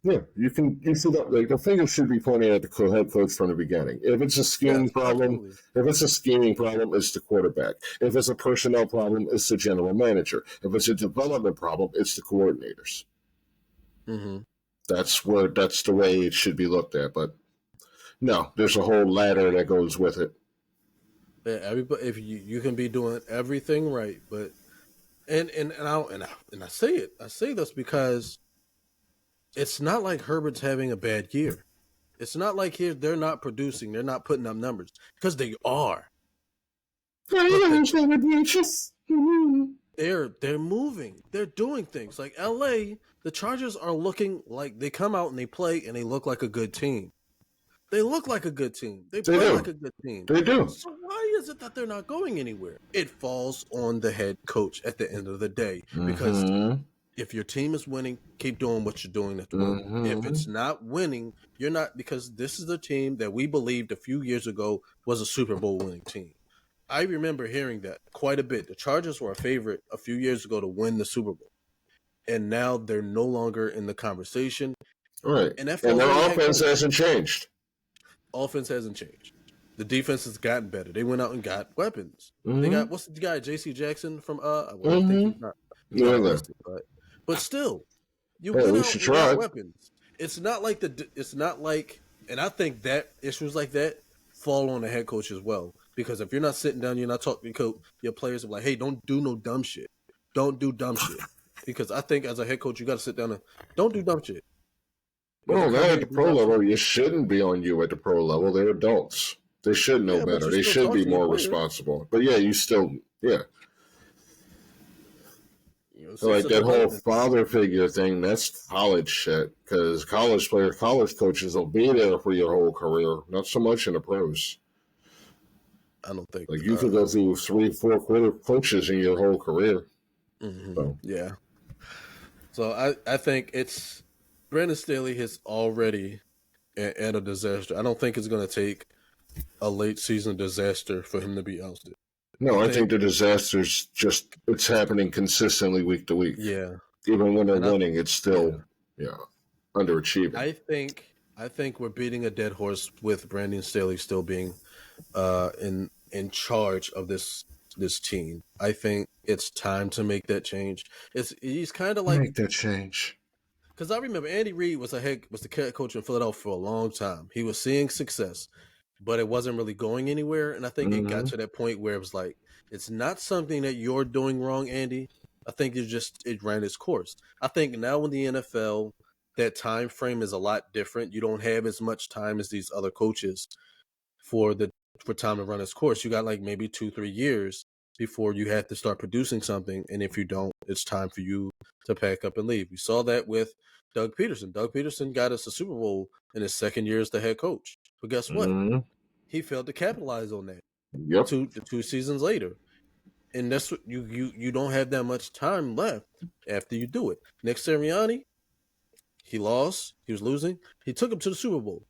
yeah, you see that like the finger should be pointing at the head coach from the beginning. If it's a scheming Yes, problem, absolutely. it's the quarterback. If it's a personnel problem, it's the general manager. If it's a development problem, it's the coordinators. Mm-hmm. That's the way it should be looked at. But no, there's a whole ladder that goes with it. Yeah, everybody, if you can be doing everything right, but and I say it, I say this because it's not like Herbert's having a bad year. It's not like here they're not producing, they're not putting up numbers because they are. But they're moving, they're doing things like L.A. The Chargers are looking like they come out and they play and they look like a good team. They look like a good team. They They play like do. a good team. They do. So why is it that they're not going anywhere? It falls on the head coach at the end of the day because Mm-hmm. if your team is winning, keep doing what you're doing to win. If Mm-hmm. it's not winning, you're not because this is the team that we believed a few years ago was a Super Bowl winning team. I remember hearing that quite a bit. The Chargers were a favorite a few years ago to win the Super Bowl. And now they're no longer in the conversation. Right. And that And falls on the their head offense coach. hasn't changed. Offense hasn't changed. The defense has gotten better. They went out and got weapons. They Mm-hmm. got what's the guy, JC Jackson from well, I think Mm-hmm. he's not Yeah. listed, but still, you Hey, at went least out you and got tried. weapons. It's not like and I think that issues like that fall on the head coach as well. Because if you're not sitting down, you're not talking to your players are like, hey, don't do no dumb shit. Don't do dumb shit. Because I think as a head coach, you gotta sit down and don't do dumb shit. You Well, don't now come here at the and do pro dumb shit. level, you shouldn't be on you at the pro level. They're adults. They should know Yeah, but better. you They still should talk be to your more players. responsible. But yeah, you still, yeah. It's Like a that whole development thing. father figure thing, that's college shit. Because college coaches will be there for your whole career. Not so much in the pros. I don't think. Like you could go through 3, 4 coaches in your whole career. So Yeah. So I think it's Brandon Staley has already at a disaster. I don't think it's going to take a late season disaster for him to be ousted. I no, I think think, the disaster's just it's happening consistently week to week. yeah, Even when they're and winning, it's yeah, still underachieving. I think we're beating a dead horse with Brandon Staley still being in charge of this team. I think it's time to make that change. He's kind of like Make that change. because I remember Andy Reid was the head coach in Philadelphia for a long time. He was seeing success, but it wasn't really going anywhere. And I think it got Mm-hmm. to that point where it was like, it's not something that you're doing wrong, Andy. I think it ran its course. I think now in the NFL, that time frame is a lot different. You don't have as much time as these other coaches for the for time to run its course. You got like maybe 2-3 years before you have to start producing something, and if you don't, it's time for you to pack up and leave. We saw that with Doug Peterson. Doug Peterson got us a Super Bowl in his second year as the head coach, but guess what? Mm-hmm. He failed to capitalize on that Yep. two seasons later, and that's what you don't have that much time left after you do it. Nick Sirianni, he lost, he was losing, he took him to the Super Bowl.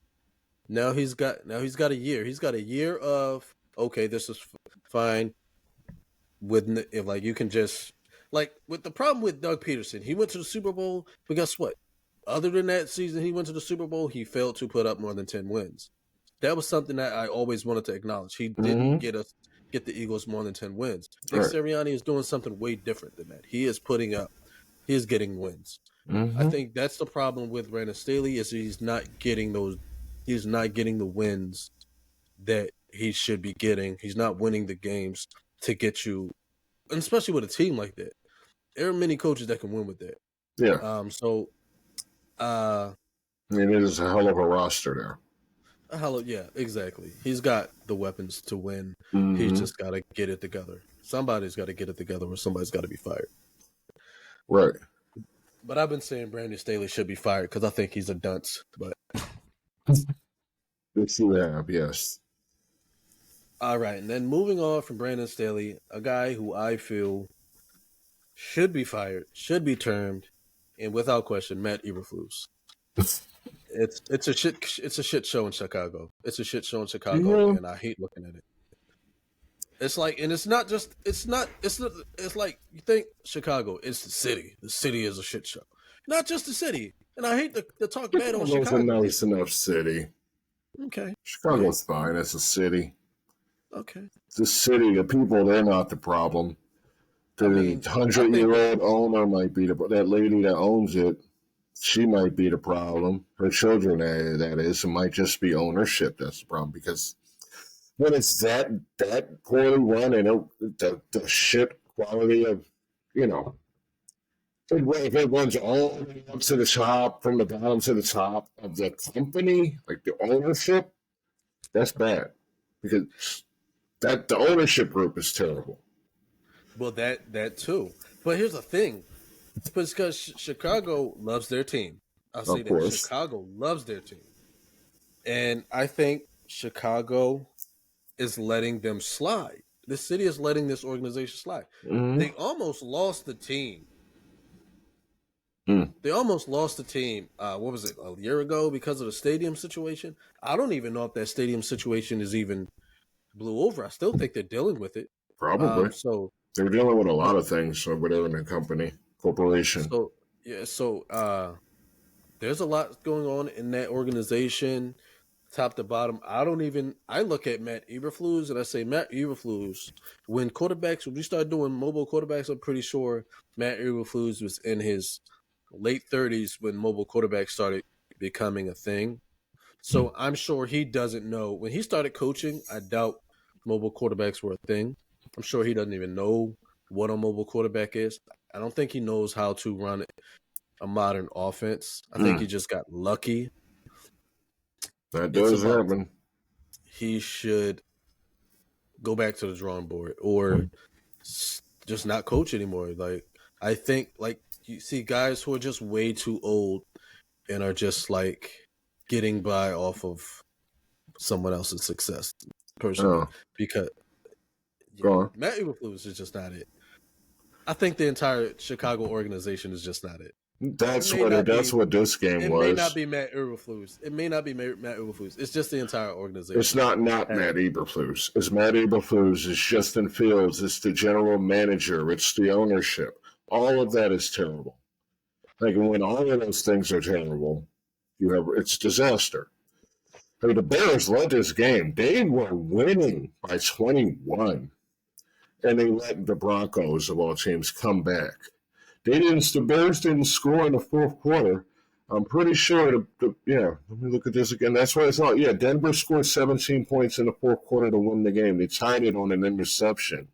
Now he's got a year. He's got a year of okay, this is fine. With if like you can just like with the problem with Doug Peterson, he went to the Super Bowl, but guess what? Other than that season, he went to the Super Bowl. He failed to put up more than 10 wins. That was something that I always wanted to acknowledge. He didn't Mm-hmm. get the Eagles more than 10 wins. All Nick right. Sirianni is doing something way different than that. He is getting wins. I Mm-hmm. think that's the problem with Brandon Staley is he's not getting those. He's not getting the wins that he should be getting. He's not winning the games to get you, and especially with a team like that. There are many coaches that can win with that. Yeah. So, I mean, it is a hell of a roster there. hello, yeah, exactly. He's got the weapons to win. He's Mm-hmm. just got to get it together. Somebody's got to get it together, or somebody's got to be fired. Right. But I've been saying Brandon Staley should be fired because I think he's a dunce. But This you have, yes. all right, and then moving on from Brandon Staley, a guy who I feel should be fired, should be termed, and without question, Matt Eberflus. It's a shit show in Chicago. It's a shit show in Chicago, Yeah, and I hate looking at it. It's like, and it's not just, it's like you think Chicago is the city. The city is a shit show, not just the city. And I hate to talk bad on Chicago's a Chicago. nice enough city. Okay, all right, Chicago's fine. It's a city. okay. The city, the people, they're not the problem. I The mean, I think that 100-year-old owner might be that lady that owns it. She might be the problem. Her children, that is, it might just be ownership that's the problem. Because when it's that poorly run and the shit quality of, you know, if it runs all the way up to the top, from the bottom to the top of the company, like the ownership, that's bad. Because the ownership group is terrible. well that too. But here's the thing, because Chicago loves their team. I'll say Of that course. Chicago loves their team, and I think Chicago is letting them slide. The city is letting this organization slide. Mm-hmm. They almost lost the team. Mm. They almost lost the team. What was it, a year ago, because of the stadium situation? I don't even know if that stadium situation is even blew over. I still think they're dealing with it. Probably. So They're dealing with a uh, lot of things over there in the company, corporation. so yeah, so there's a lot going on in that organization, top to bottom. I look at Matt Eberflus and I say, Matt Eberflus, when we start doing mobile quarterbacks, I'm pretty sure Matt Eberflus was in his late 30s when mobile quarterbacks started becoming a thing. So I'm sure he doesn't know. When he started coaching, I doubt mobile quarterbacks were a thing. I'm sure he doesn't even know what a mobile quarterback is. I don't think he knows how to run a modern offense. I think he just got lucky. That It's does about happen. he should go back to the drawing board or just not coach anymore. Like, I think, like, you see guys who are just way too old and are just like getting by off of someone else's success. Personally, Oh, because go on. Matt Eberflus is just not it. I think the entire Chicago organization is just not it. It That's may what not that's be. what this game It may not was. be Matt Eberflus. It may not be Matt Eberflus. It's just the entire It's organization. not And Matt Eberflus. It's Matt Eberflus. It's Justin Fields. It's the general manager. It's the ownership. All of that is terrible. Like when all of those things are terrible, it's disaster. I mean, the Bears led this game. They were winning by 21, and they let the Broncos of all teams come back. The Bears didn't score in the fourth quarter. I'm pretty sure let me look at this again. That's what I thought. Yeah, Denver scored 17 points in the fourth quarter to win the game. They tied it on an interception.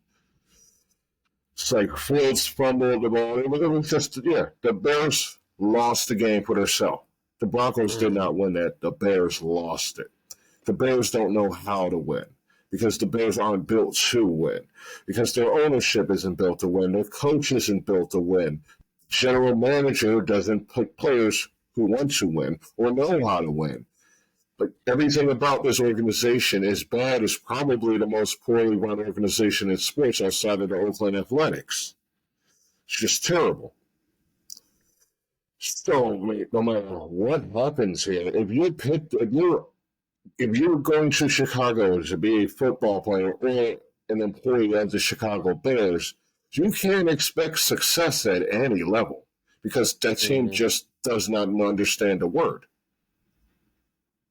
It's like Fields fumbled the ball. It was just, the Bears lost the game for themselves. The Broncos did not win that. The Bears lost it. The Bears don't know how to win because the Bears aren't built to win, because their ownership isn't built to win, their coach isn't built to win, general manager doesn't pick players who want to win or know how to win. But everything about this organization is bad. It's probably the most poorly run organization in sports outside of the Oakland Athletics. It's just terrible. So, no matter what happens here, if you're going to Chicago to be a football player or an employee of the Chicago Bears, you can't expect success at any level because that team just does not understand the word.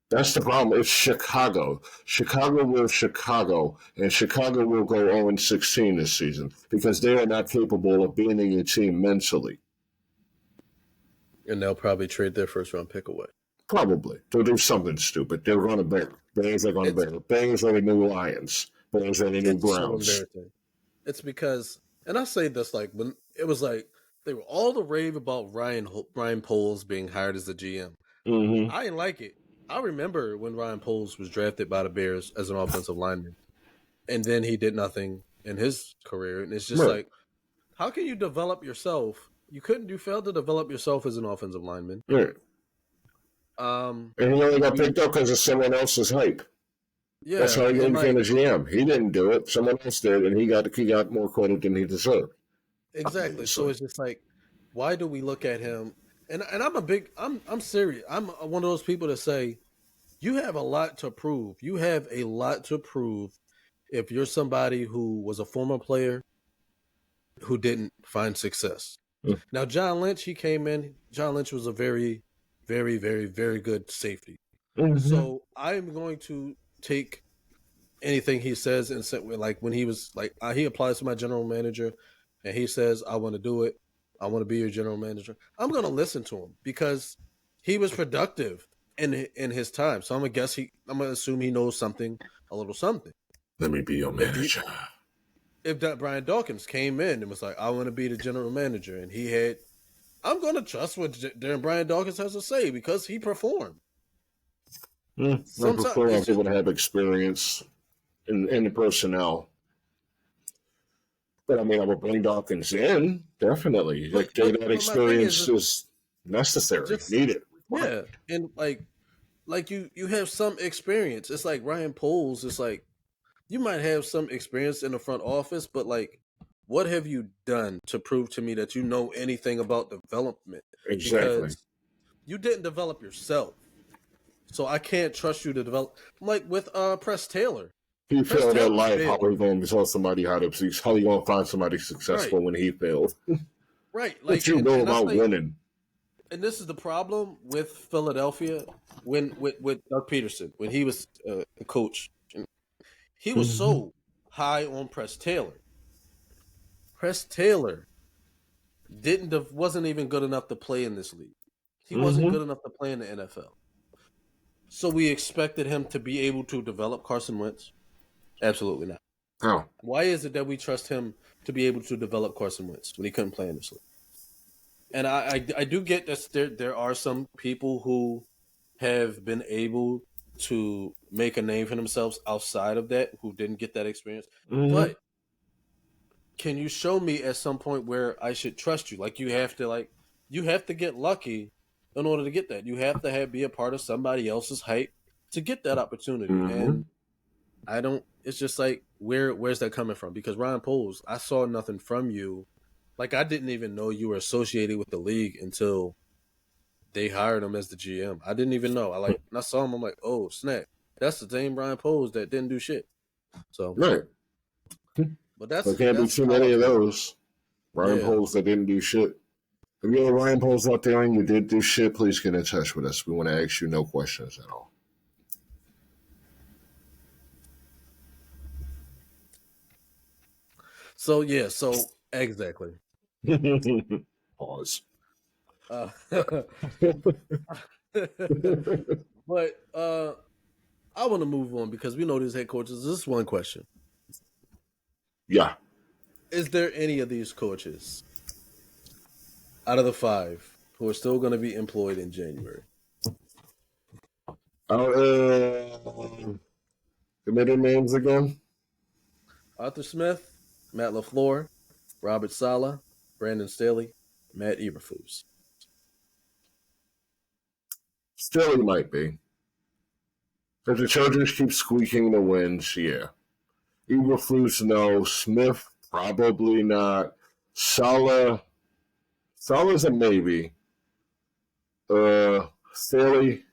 That's the problem. It's Chicago. Chicago will Chicago, and Chicago will go 0-16 this season because they are not capable of being a team mentally. they'll probably trade their first round pick away. Probably. They'll do something stupid. They're going to bear. Bears are going to bear. Bears are the new Lions. Bears are the new It's so Browns. embarrassing. It's because, and I say this like when it was like they were all the rave about Ryan Poles being hired as the GM. Mm-hmm. I didn't like it. I remember when Ryan Poles was drafted by the Bears as an offensive lineman, and then he did nothing in his career. And it's just like, how can you develop yourself? You failed to develop yourself as an offensive lineman. Right. And he only got picked up because of someone else's hype. Yeah, that's how he became like, a GM. He didn't do it. Someone else did, and he got more credit than he deserved. Exactly. So it's just like, why do we look at him? And I'm serious. I'm one of those people that say you have a lot to prove. You have a lot to prove if you're somebody who was a former player who didn't find success. Mm. Now, John Lynch, he came in. John Lynch was a very, very, very, very good safety. Mm-hmm. So I'm going to take anything he says and say, like when he was like he applies to my general manager, and he says, "I want to do it. I want to be your general manager." I'm going to listen to him because he was productive in his time. So I'm gonna assume he knows something, a little something. Let me be your If you manager. if that Brian Dawkins came in and was like, "I want to be the general manager," and he had, I'm going to trust what Brian Dawkins has to say because he performed. I Sometimes prefer it's just people to have experience in the personnel. But I mean, I would bring Dawkins in, definitely. Like, that but my thing is experience is necessary, just needed, required. yeah, and like you have some experience. It's like Ryan Poles. It's like you might have some experience in the front office, but like, what have you done to prove to me that you know anything about development? Exactly. Because you didn't develop yourself, so I can't trust you to develop. Like with Press Taylor. He Press failed at Taylor life. How failed. are you going to tell somebody how you going to find somebody Right, successful when he failed? right. What Like, you know and I about think, winning? and this is the problem with Philadelphia when with Doug Peterson when he was a coach. He was Mm-hmm. so high on Press Taylor. Press Taylor wasn't even good enough to play in this league. He wasn't Mm-hmm. good enough to play in the NFL. So we expected him to be able to develop Carson Wentz? Absolutely not. How? Why is it that we trust him to be able to develop Carson Wentz when he couldn't play in this league? And I do get that there are some people who have been able to make a name for themselves outside of that who didn't get that experience. Mm-hmm. But can you show me at some point where I should trust you? You have to get lucky in order to get that. You have to be a part of somebody else's hype to get that opportunity. Mm-hmm. And I don't. It's just like where's that coming from? Because Ryan Poles, I saw nothing from you. Like I didn't even know you were associated with the league until they hired him as the GM. I didn't even know. When I saw him, I'm like, oh snap, that's the same Ryan Poles that didn't do shit. So, Right. but There can't be that's too how I many of feel. those. Ryan Yeah. Poles that didn't do shit. If you're a Ryan Poles out there and you did do shit, please get in touch with us. We want to ask you no questions at all. So yeah. So exactly. Pause. Uh, but I want to move on because we know these head coaches. This is one question: Yeah. is there any of these coaches out of the five who are still going to be employed in January? The middle names again? Arthur Smith, Matt LaFleur, Robert Sala, Brandon Staley, Matt Eberflus. Still, he might be. If the Chargers keep squeaking the wins, yeah. Eberflus, no. Smith, probably not. Salah, Salah's a maybe. Staley,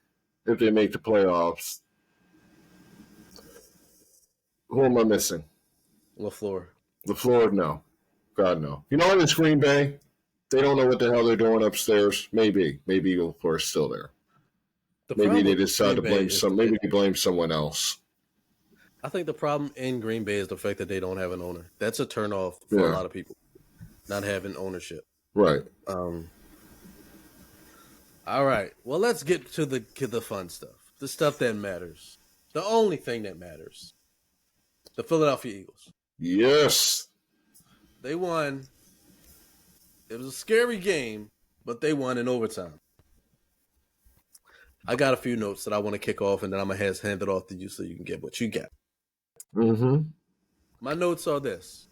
if they make the playoffs. Who am I missing? LaFleur. The floor, no. God, no. You know what? It's Green Bay. They don't know what the hell they're doing upstairs. Maybe the floor is still there. The Maybe they problem with decide Green to Bay blame is, Maybe they blame someone else. I think the problem in Green Bay is the fact that they don't have an owner. That's a turnoff for a Yeah. lot of people, not having ownership. Right. Um, all right. Well, let's get to the fun stuff, the stuff that matters, the only thing that matters. The Philadelphia Eagles. Yes. They won. It was a scary game, but they won in overtime. I got a few notes that I want to kick off, and then I'm gonna hand it off to you so you can get what you got. Mm-hmm. My notes are this: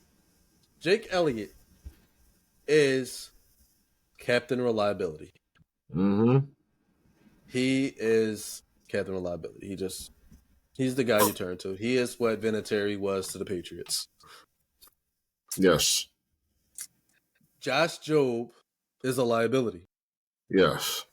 Jake Elliott is Captain Reliability. Mm-hmm. He is Captain Reliability. He's the guy you turn to. He is what Vinatieri was to the Patriots. Yes. Josh Jobe is a liability. Yes.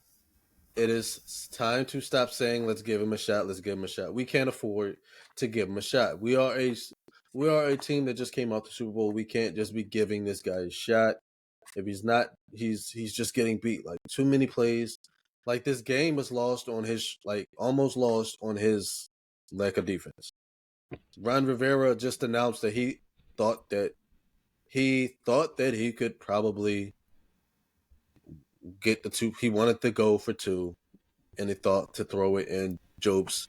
It is time to stop saying, let's give him a shot, let's give him a shot. We can't afford to give him a shot. We are a team that just came out the Super Bowl. We can't just be giving this guy a shot. If he's not, he's just getting beat. Like too many plays. Like this game was lost on his almost lost on his lack of defense. Ron Rivera just announced that he thought that he could probably get the two. He wanted to go for two, and he thought to throw it in Job's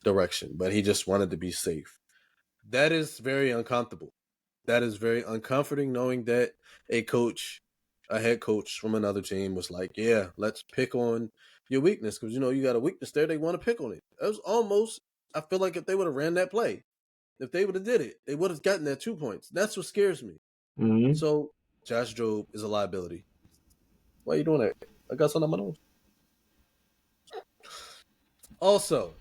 direction, but he just wanted to be safe. That is very uncomfortable. That is very uncomforting knowing that a head coach from another team was like, yeah, let's pick on your weakness because, you got a weakness there. They want to pick on it. It was almost, I feel like if they would have ran that play, if they would have did it, they would have gotten that 2 points. That's what scares me. Mm-hmm. So Josh Jobe is a liability. Why are you doing that? I got something on my nose. Also,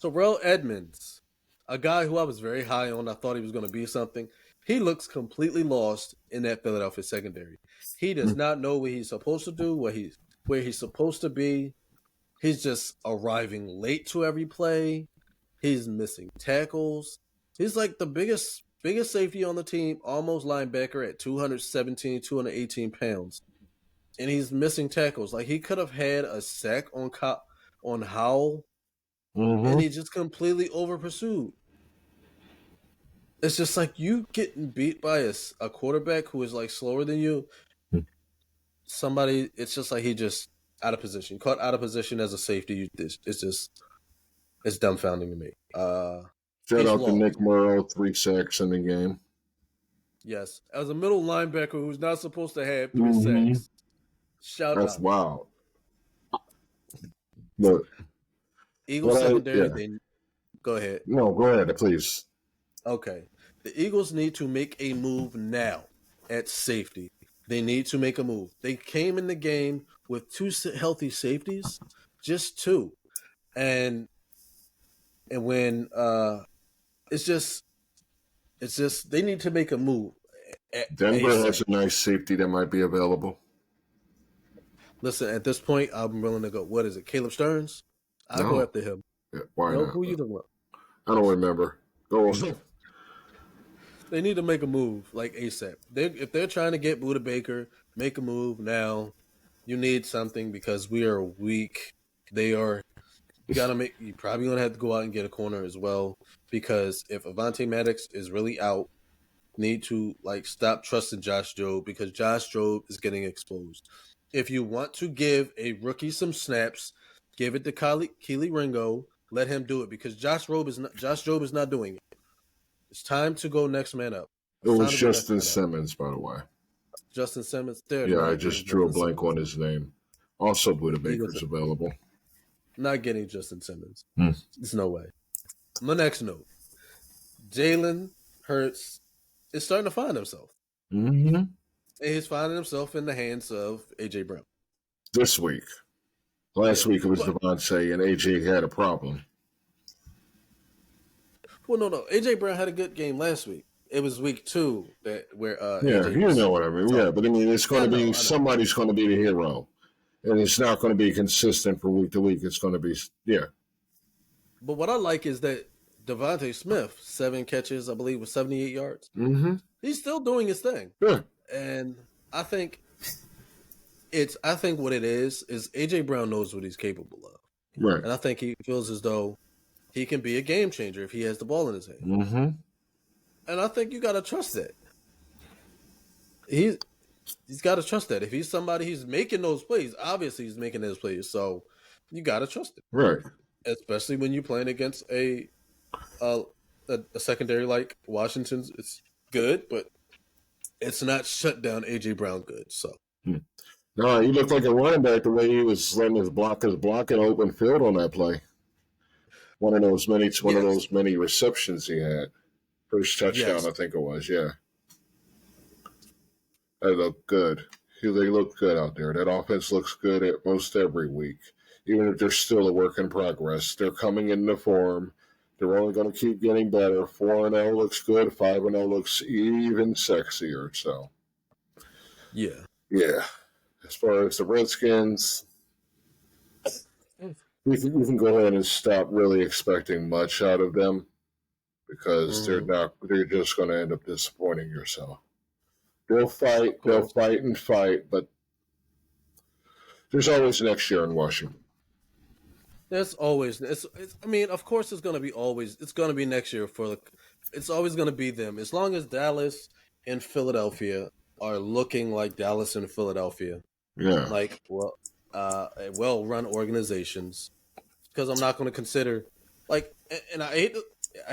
Terrell Edmonds, a guy who I was very high on. I thought he was going to be something. He looks completely lost in that Philadelphia secondary. He does not know what he's supposed to do, where he's supposed to be. He's just arriving late to every play. He's missing tackles. He's like the biggest safety on the team, almost linebacker at 217, 218 pounds. And he's missing tackles. Like he could have had a sack on Howell, and he just completely over pursued. It's just like you getting beat by a quarterback who is like slower than you. Somebody, it's just like he just out of position, caught out of position as a safety. It's dumbfounding to me. Shout He's out to lost. Nick Morrow, 3 sacks in the game. Yes, as a middle linebacker who's not supposed to have 3 sacks. Shout That's out. wild. But Eagles secondary. Go ahead. No, go ahead, please. Okay. The Eagles need to make a move now at safety. They need to make a move. They came in the game with 2 healthy safeties, just 2. And when it's just they need to make a move. Denver has a nice safety that might be available. Listen, at this point, I'm willing to go. What is it, Caleb Stearns? I'll go after him. Yeah, why not? Who are you talking about? I don't remember. Go on. They need to make a move like ASAP. If they're trying to get Buda Baker, make a move now. You need something because we are weak. You probably gonna have to go out and get a corner as well because if Avonte Maddox is really out, need to stop trusting Josh Jobe because Josh Jobe is getting exposed. If you want to give a rookie some snaps, give it to Keely Ringo. Let him do it because Josh Jobe is not doing it. It's time to go next man up. It was Justin Simmons, by the way. Justin Simmons. I just drew a blank on his name. Also, Buda Baker's available. Not getting Justin Simmons. There's no way. My next note. Jalen Hurts is starting to find himself. Mm-hmm. And he's finding himself in the hands of A.J. Brown. This week. Last week it was Devontae, and A.J. had a problem. Well, no. A.J. Brown had a good game last week. It was week 2 where AJ you know what I mean. Yeah, but I mean, it's going to be somebody's going to be the hero, and it's not going to be consistent from week to week. It's going to be But what I like is that Devontae Smith, 7 catches, I believe, with 78 yards. Mm-hmm. He's still doing his thing. Yeah. And I think what it is A.J. Brown knows what he's capable of. Right. And I think he feels as though he can be a game changer if he has the ball in his hand. Mm-hmm. And I think you got to trust that. He's got to trust that. If he's somebody who's making those plays, obviously he's making those plays. So you got to trust it. Right. Especially when you're playing against a secondary like Washington's. It's good, but it's not shut down A.J. Brown good. So. No, he looked like a running back the way he was letting his block in open field on that play. One of those many receptions he had. First touchdown, I think it was, yeah. They look good. They look good out there. That offense looks good at most every week. Even if they're still a work in progress. They're coming into form. They're only going to keep getting better. 4-0 looks good. 5-0 looks even sexier. So, yeah. Yeah. As far as the Redskins, you can go ahead and stop really expecting much out of them because Mm-hmm. they're just going to end up disappointing yourself. Of They'll course. fight and fight, but there's always next year in Washington. There's always it's I mean, of course it's gonna be next year for the it's always gonna be them. As long as Dallas and Philadelphia are looking like Dallas and Philadelphia, Yeah. like well run organizations. Because I'm not gonna consider like and I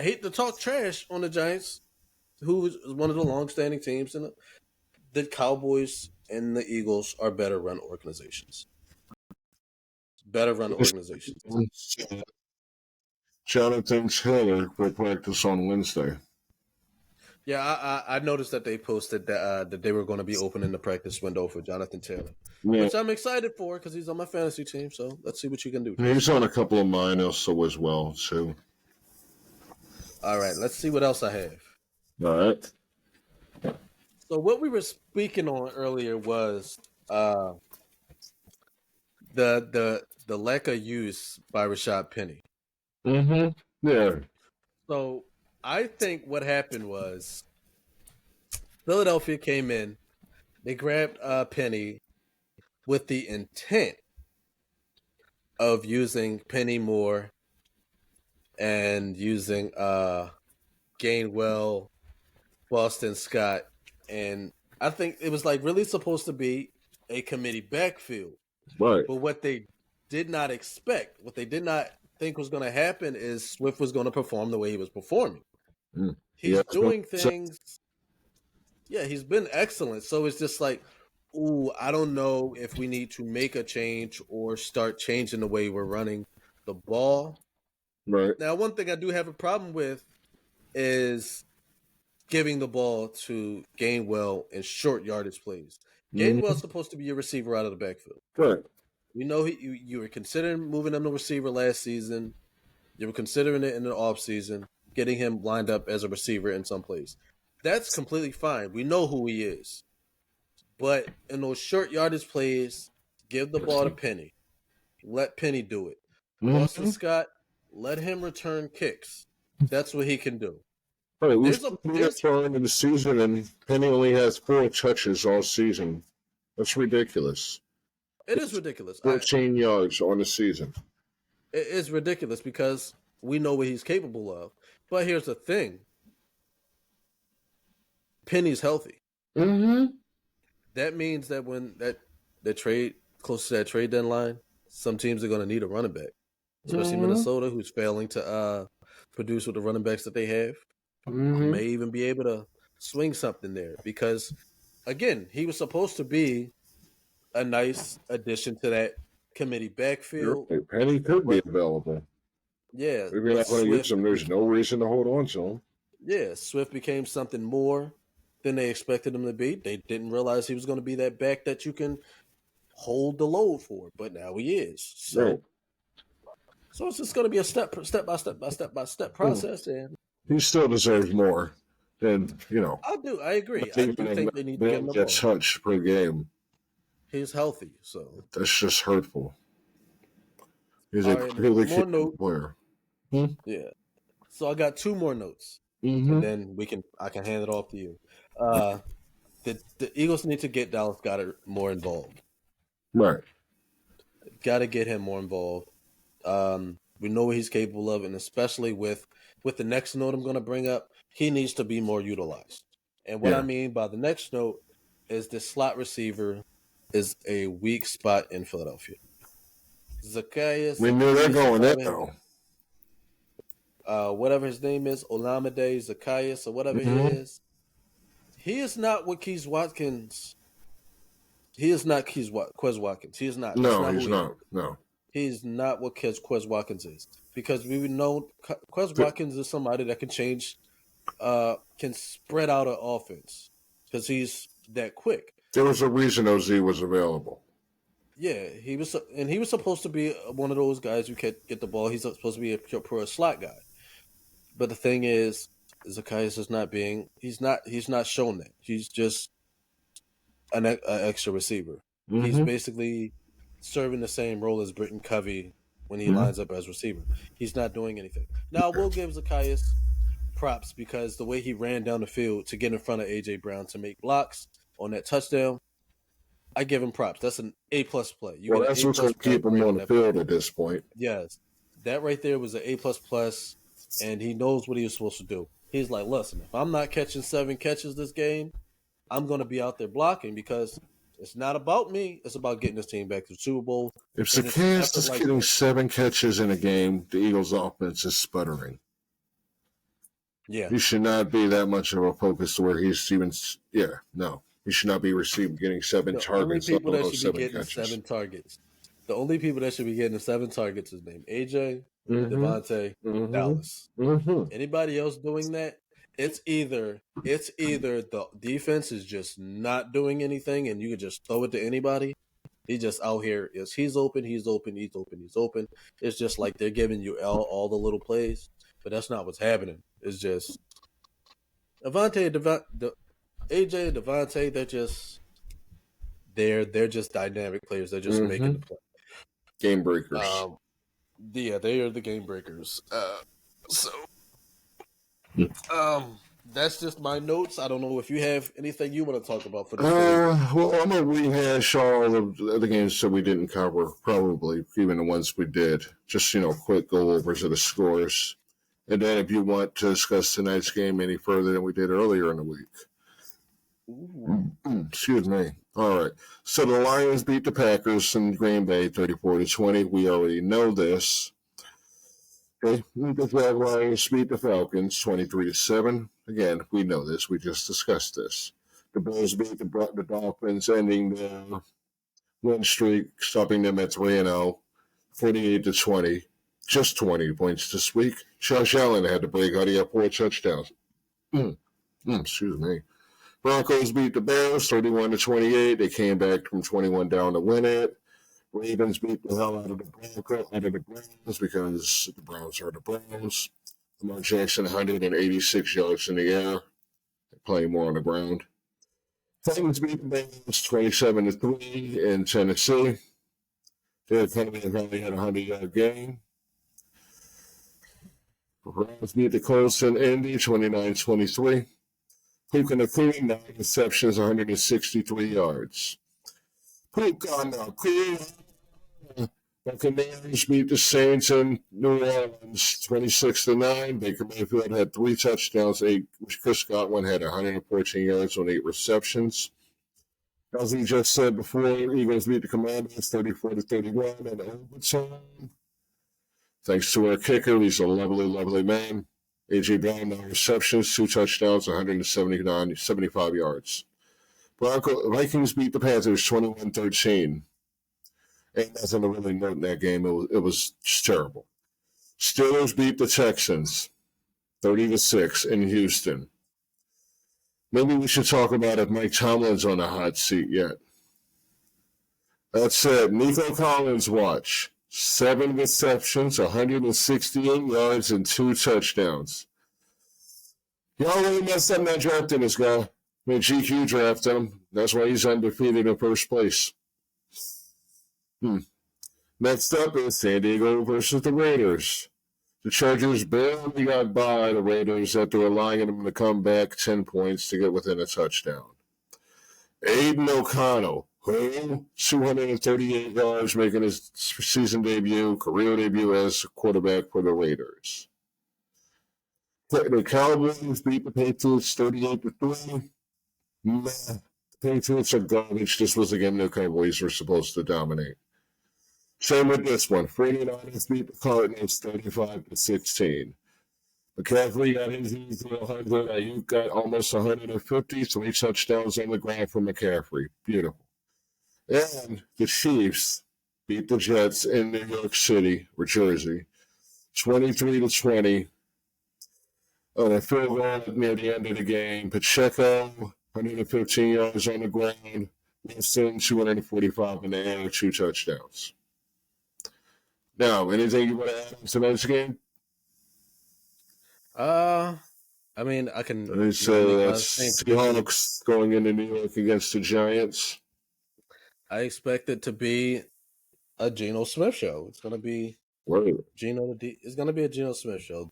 hate to talk trash on the Giants, who is one of the long standing teams, and the Cowboys and the Eagles are better run organizations. Better run organizations. Jonathan Taylor will practice on Wednesday. Yeah, I noticed that they posted that they were going to be opening the practice window for Jonathan Taylor, Yeah. which I'm excited for because he's on my fantasy team. So let's see what you can do, He's Jason. on a couple of mine also as well, too. All right, let's see what else I have. All right. So what we were speaking on earlier was the lack of use by Rashad Penny. Mm-hmm. Yeah. So I think what happened was Philadelphia came in, they grabbed Penny with the intent of using Penny more and using Gainwell, Boston Scott, and I think it was like really supposed to be a committee backfield. Right. But what they did not expect, what they did not think was going to happen is Swift was going to perform the way he was performing. Mm. Yeah. He's doing things, yeah, he's been excellent. So it's just like, ooh, I don't know if we need to make a change or start changing the way we're running the ball. Right. Now, one thing I do have a problem with is giving the ball to Gainwell in short yardage plays. Mm-hmm. Gainwell's supposed to be a receiver out of the backfield. Right. We know you were considering moving him to receiver last season. You were considering it in the offseason, getting him lined up as a receiver in some plays. That's completely fine. We know who he is. But in those short yardage plays, give the ball to Penny. Let Penny do it. Boston Mm-hmm. Scott, let him return kicks. That's what he can do. Right. We've There's a seen that there's far into the season, and Penny only has 4 touches all season. That's ridiculous. it is ridiculous. 14 yards on the season. It is ridiculous because we know what he's capable of. But here's the thing: Penny's healthy. Mm-hmm. That means that when the trade close to that trade deadline, some teams are going to need a running back, especially Mm-hmm. Minnesota, who's failing to produce with the running backs that they have. Mm-hmm. May even be able to swing something there because, again, he was supposed to be a nice addition to that committee You're backfield. right. Penny could be But available. yeah, If you're but not going to use him, there's no reason to hold on to him. Swift became something more than they expected him to be. They didn't realize he was going to be that back that you can hold the load for, but now he is. Right. So it's just going to be a step Mm. process, and He still deserves more than, I agree. not I do even think they need to give him the a ball. touch per game. He's healthy, so That's just hurtful. He's a all right. really More capable note, player. Hmm? yeah. So I got two more notes, and Mm-hmm. then I can hand it off to you. Uh, the Eagles need to get Dallas Goedert more involved. Right. Got to get him more involved. We know what he's capable of, and especially with the next note I'm going to bring up, he needs to be more utilized. And what I Yeah. mean by the next note is the slot receiver is a weak spot in Philadelphia. Zacchaeus, We knew they're Zacchaeus, going there, though. whatever his name is, Olamide Zacchaeus or whatever he Mm-hmm. is, he is not what Keys Watkins. He is not Quez Watkins. He is not. That's No, not he's who he is. not. No. He's not what Quez Watkins is because we know Quez Watkins is somebody that can change, can spread out an offense because he's that quick. There was a reason OZ was available. Yeah, he was supposed to be one of those guys who can get the ball. He's supposed to be a pure slot guy. But the thing is, Zacchaeus is not being. He's not shown that. He's just an extra receiver. He's basically serving the same role as Britton Covey when he lines up as receiver. He's not doing anything. Now, we'll give Zacchaeus props because the way he ran down the field to get in front of AJ Brown to make blocks on that touchdown, I give him props. That's an A+ play. You Well, get an that's A what's plus going to play keep him right on on the that play. field at this point. Yes, that right there was an A++, and he knows what he was supposed to do. He's like, listen, if I'm not catching 7 catches this game, I'm going to be out there blocking because it's not about me. It's about getting this team back to the Super Bowl. If And it's an Zacchaeus effort is like getting this. 7 catches in a game, the Eagles' offense is sputtering. Yeah. He should not be that much of a focus to where he's even. Yeah, no. He should not be getting 7 The only targets, let people that alone should be 7 getting catches. 7 targets. The only people that should be getting the 7 targets is named AJ, Devontae, Dallas. Anybody else doing that? It's either the defense is just not doing anything and you can just throw it to anybody. He just out here is he's open, he's open, he's open, he's open. It's just like they're giving you all the little plays, but that's not what's happening. It's just AJ and Devontae, they're just dynamic players. They're just making the play. Game breakers. Yeah, they are the game breakers. That's just my notes. I don't know if you have anything you want to talk about for this. Well, I'm going to rehash all of the games that we didn't cover, probably, even the ones we did. Just, quick go-overs of the scores. And then if you want to discuss tonight's game any further than we did earlier in the week. Excuse me. All right. So the Lions beat the Packers in Green Bay 34-20. We already know this. Okay. The Jaguars beat the Falcons 23-7. Again, we know this. We just discussed this. The Bills beat the Dolphins, ending their win streak, stopping them at 3-0, 48-20. Just 20 points this week. Josh Allen had to break out. He had 4 touchdowns. Excuse me. Broncos beat the Bears 31-28. They came back from 21 down to win it. Ravens beat the hell out of the Browns because the Browns are the Browns. Lamar Jackson 186 yards in the air, playing more on the ground. Titans beat the Bengals 27-3 in Tennessee. Derrick Henry only had a 100-yard game. The Browns beat the Colts in Indy 29-23. Puka Nakua, 9 receptions, 163 yards. Puka Nakua. Buccaneers beat the Saints in New Orleans 26-9. Baker Mayfield had 3 touchdowns. Chris Godwin had 114 yards on 8 receptions. As we just said before, Eagles beat the Commanders 34-31 in overtime. Thanks to our kicker, he's a lovely, lovely man. A.J. Brown, 9 receptions, 2 touchdowns, 175 yards. Vikings beat the Panthers 21-13. Ain't nothing to really note in that game. It was just terrible. Steelers beat the Texans 30-6 in Houston. Maybe we should talk about if Mike Tomlin's on the hot seat yet. That's it. Nico Collins, watch. 7 receptions, 168 yards, and 2 touchdowns. Y'all really messed up not drafting this guy. Gee Q drafted him. That's why he's undefeated in first place. Next up is San Diego versus the Raiders. The Chargers barely got by the Raiders after allowing them to come back 10 points to get within a touchdown. Aiden O'Connell, 238 yards, making his season debut, career debut as quarterback for the Raiders. The Cowboys beat the Patriots 38-3. The Patriots are garbage. This was a game the Cowboys were supposed to dominate. Same with this one. 49ers beat the Cardinals 35-16. McCaffrey got his easy 100. Ayuk got almost 150. 3 touchdowns on the ground from McCaffrey. Beautiful. And the Chiefs beat the Jets in New York City or Jersey 23-20. On a field goal near the end of the game, Pacheco, 115 yards on the ground. Wilson, 245 in the air, 2 touchdowns. Now, anything you want to add on tonight's game? I mean, I can. And so that's same thing. Seahawks going into New York against the Giants. I expect it to be a Geno Smith show. It's gonna be Wait. It's gonna be a Geno Smith show.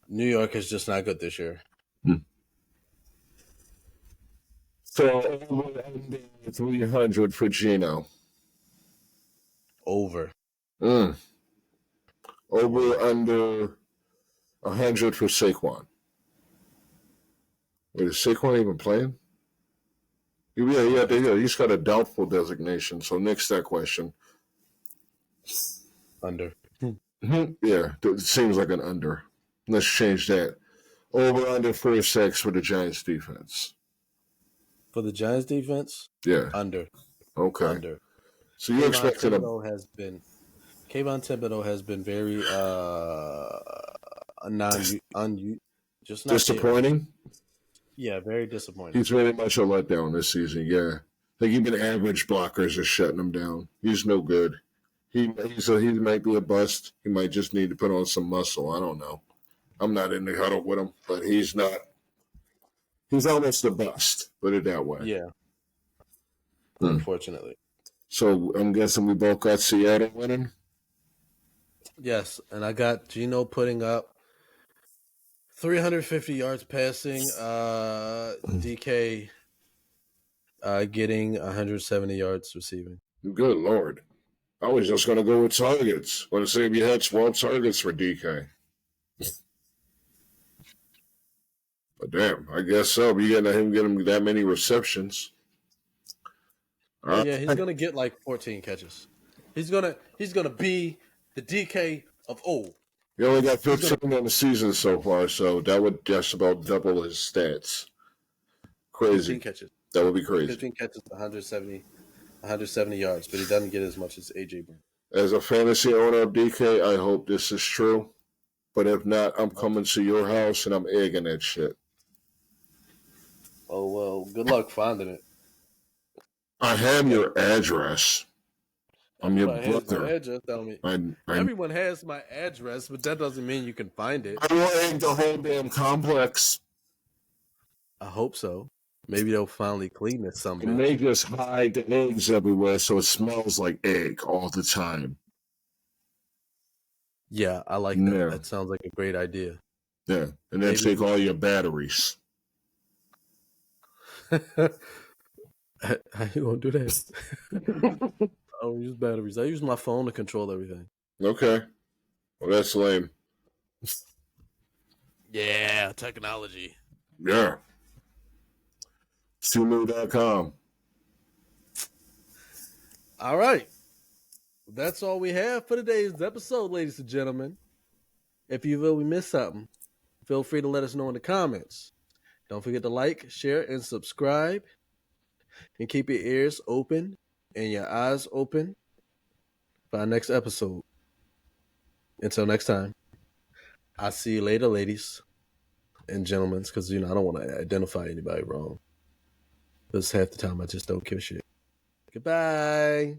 New York is just not good this year. So over under 300 for Geno. Over. Over under 100 for Saquon. Wait, is Saquon even playing? Yeah. He's got a doubtful designation. So next that question. Under. Yeah, it seems like an under. Let's change that. Over under 4 sacks for the Giants defense. For the Giants defense? Yeah. Under. Okay. Under. So you expected him. Kayvon Thibodeau has been very just not disappointing. Yeah, very disappointing. He's very much a letdown this season. Yeah, I think even average blockers are shutting him down. He's no good. He might be a bust. He might just need to put on some muscle. I don't know. I'm not in the huddle with him, but he's not. He's almost a bust. Put it that way. Yeah. Unfortunately. So I'm guessing we both got Seattle winning. Yes, and I got Geno putting up 350 yards passing. DK getting 170 yards receiving. Good Lord. I was just going to go with targets. Want to say if you had 12 targets for DK. But damn, I guess so. You got him get him that many receptions. Yeah, he's gonna get like 14 catches. He's gonna be the DK of old. He only got 15 on the season so far, so that would just about double his stats. Crazy. 15 catches. That would be crazy. 15 catches, 170 yards, but he doesn't get as much as AJ Brown. As a fantasy owner of DK, I hope this is true. But if not, I'm coming to your house and I'm egging that shit. Oh, well, good luck finding it. I have your address. I'm your brother. My address, tell me. Everyone has my address, but that doesn't mean you can find it. I will egg the whole damn complex. I hope so. Maybe they'll finally clean this someday. And they just hide the eggs everywhere so it smells like egg all the time. Yeah, I like that. Yeah. That sounds like a great idea. Yeah, and then take all your batteries. How you gonna do that? I don't use batteries. I use my phone to control everything. Okay. Well, that's lame. Yeah, technology. Yeah. Sumu.com. All right. That's all we have for today's episode, ladies and gentlemen. If you feel we missed something, feel free to let us know in the comments. Don't forget to like, share, and subscribe. And keep your ears open and your eyes open for our next episode. Until next time, I'll see you later, ladies and gentlemen, because, I don't want to identify anybody wrong. Because half the time I just don't give a shit. Goodbye.